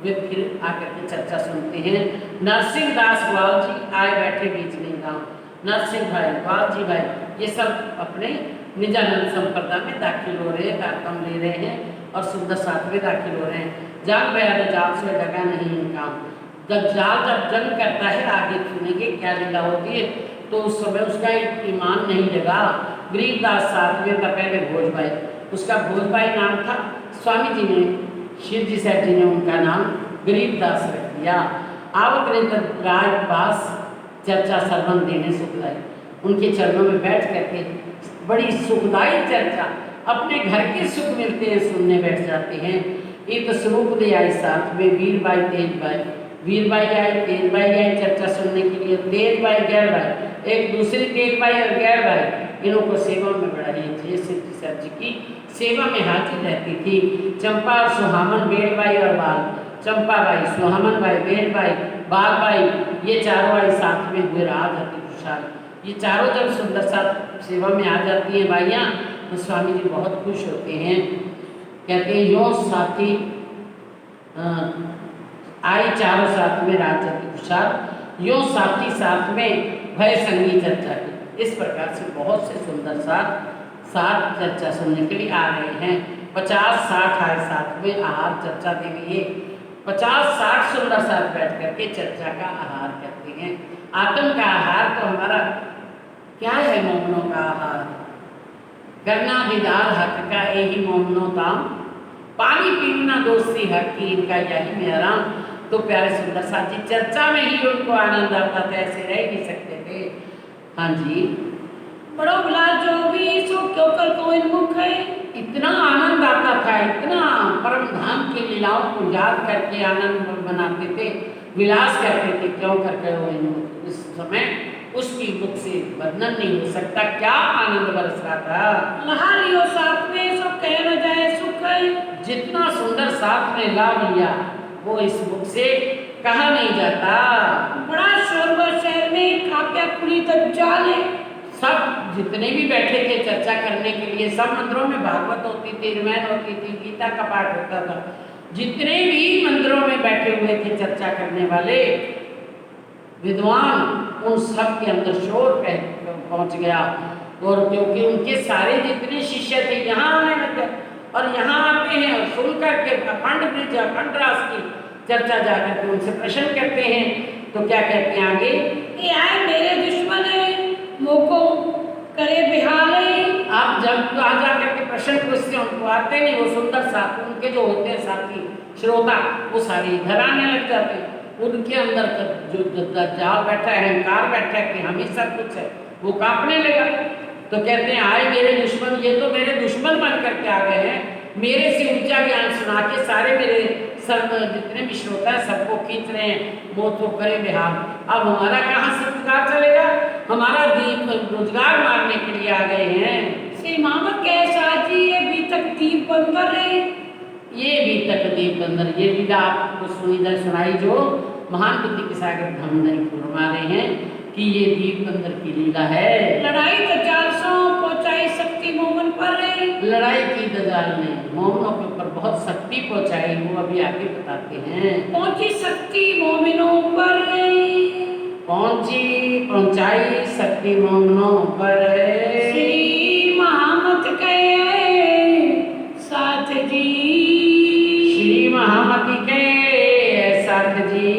वे फिर आकर के चर्चा सुनते हैं। नरसिंह दास ग्वाल जी आए बैठे बीजनी गाँव, नरसिंह भाई, ग्वाल जी भाई, ये सब अपने निजानंद संप्रदाय में दाखिल हो रहे हैं, कार्यक्रम ले रहे हैं और सुंदर साथ में दाखिल हो रहे हैं। जान गया दज्जाल से डगा नहीं इनका। दज्जाल जब जंग करता है, आगे सुनेंगे क्या लीला होती है, तो उस समय उसका ईमान नहीं लगा। गरीबदास साथ में था पहले भोज भाई, उसका भोज भाई नाम था, स्वामी जी ने, शिव जी साहब जी ने उनका नाम गरीबदास रख दिया। आवक ने राजपास चर्चा सरवन देने सुखदाई, उनके चरणों में बैठ करके बड़ी सुखदाई चर्चा, अपने घर के सुख मिलते हैं, सुनने बैठ जाते हैं। एक स्वरूप दे आई साथ में वीरबाई तेजबाई, वीरबाई आई, तेजबाई आई चर्चा सुनने के लिए, तेजबाई गैरबाई, एक दूसरी तेजबाई और गैरबाई, इन्हों को सेवा में बढ़ाई। जय शिव जी साहब जी की सेवा में हाजिर रहती थी। चंपा और सुहामन, बेटबाई और बाल, चंपाबाई, सुहामन बाई, बेटबाई, बालबाई, ये चारों आई साथ में हुए राज अति खुशहाल। ये चारों जब सुंदर साथ सेवा में आ जाती हैं भाइयाँ, तो स्वामी जी बहुत खुश होते हैं। कहते हैं यो साथी आई चारों साथ में राज अति खुशहाल, यो साथी साथ में भय संगी चर्चा की। इस प्रकार से बहुत से सुंदर साथ चर्चा सुनने के लिए आ रहे हैं। 50-60 आए साथ में आहार चर्चा के लिए, 50-60 सुंदर साथ बैठ करके चर्चा का आहार करते हैं। आत्म का आहार तो हमारा क्या है? मोमनों का आहार करना दीदार हक का यही मोमनों ताम, पानी पीना दोस्ती हक की, इनका यही मेहराम। तो प्यारे सुंदर साथ जी चर्चा में ही उनको आनंद आता था, ऐसे रह नहीं सकते थे। हाँ जी, बड़ो बिलास जो भी सो क्यों कर कोई मुख है, इतना आनंद आता था, इतना परम धाम की लीलाओं को याद करके आनंद मनाते थे, विलास करते थे, क्यों करके वो इस समय उसकी मुख से वर्णन नहीं हो सकता, क्या आनंद बरस रहा था। लहारियों साथ में सो कह न जाए सुख है, जितना सुंदर साथ में लाभ लिया वो इस मुख से कहा नहीं जाता। बड़ा शोरबा शहर में खाप्या खुली दज्जाल है, सब जितने भी बैठे थे चर्चा करने के लिए, सब मंदिरों में भागवत होती थी, रामायण होती थी, गीता का पाठ होता था। जितने भी मंदिरों में बैठे हुए थे चर्चा करने वाले विद्वान, उन सब के अंदर शोर पहुंच गया। और क्योंकि उनके सारे जितने शिष्य थे यहाँ आने लगे, और यहाँ आते हैं और सुन करके अखंड ब्रिज अखंड रास की चर्चा जाकर के उनसे प्रश्न करते हैं। तो क्या कहते हैं आगे? ये आए मेरे दुश्मन है, मोको करे बिहार है। आप जब आ जाकर के प्रश्न पूछते उनको आते नहीं, वो सुंदर साथ उनके जो होते हैं साथी श्रोता, वो सारे इधर आने लग जाते हैं। उनके अंदर जो दज्जाल बैठा है, अहंकार बैठा है कि हम ही सब कुछ है, वो कांपने लगा। तो कहते हैं आए मेरे दुश्मन, ये तो मेरे दुश्मन बन करके आ गए हैं, मेरे से ऊंचा ज्ञान सुना के सारे मेरे सब जितने भी श्रोता है सबको खींच रहे हैं, वो तो करे बिहार। अब हमारा कहाँ से रोजगार चलेगा? हमारा दीप रोजगार मारने के लिए आ गए हैं। श्री मामक कैसा जी ये भी तक दीप बंदर है, ये भी तक दीप बंदर, ये लीला आपको सुनाई जो महान बुद्धि के सागर धमधरी फरमा रहे हैं कि ये दीप बंदर की लीला है। लड़ाई दज्जाल सो पहुंचाई शक्ति मोमन पर है, लड़ाई की दज्जाल ने मोमनों के ऊपर बहुत शक्ति पहुंचाई, वो अभी आगे बताते हैं। पहुंची शक्ति मोमिनों पर है, पहुंचाई शक्ति मोमनों पर है। श्री महामत के साथ जी, श्री महामती के साथ जी,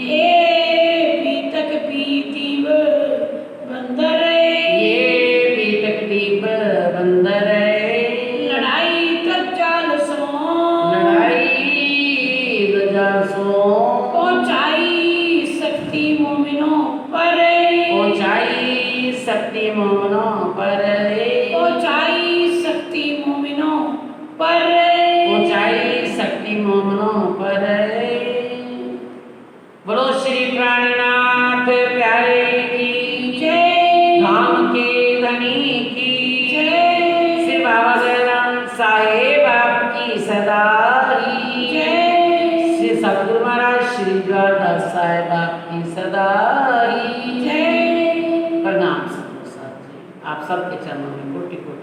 ये भी तक भी दीप बंदर है, ये भी तक दीप बंदर है। लड़ाई दज्जाल सो, लड़ाई दज्जाल सो पहुंचाई शक्ति मोमिनों पर है, पहुंचाई शक्ति मोमनों पर है, पहुंचाई शक्ति मोमिनों पर है, पहुंचाई शक्ति मोमनों पर है। बोलो श्री प्राणनाथ प्यारे की जय, धाम के धनी की जय, श्री बाबा जयराम साहिबा की सदाई जय। प्रणाम संत साथ जी, आप सबके चरणों में कोटि कोटि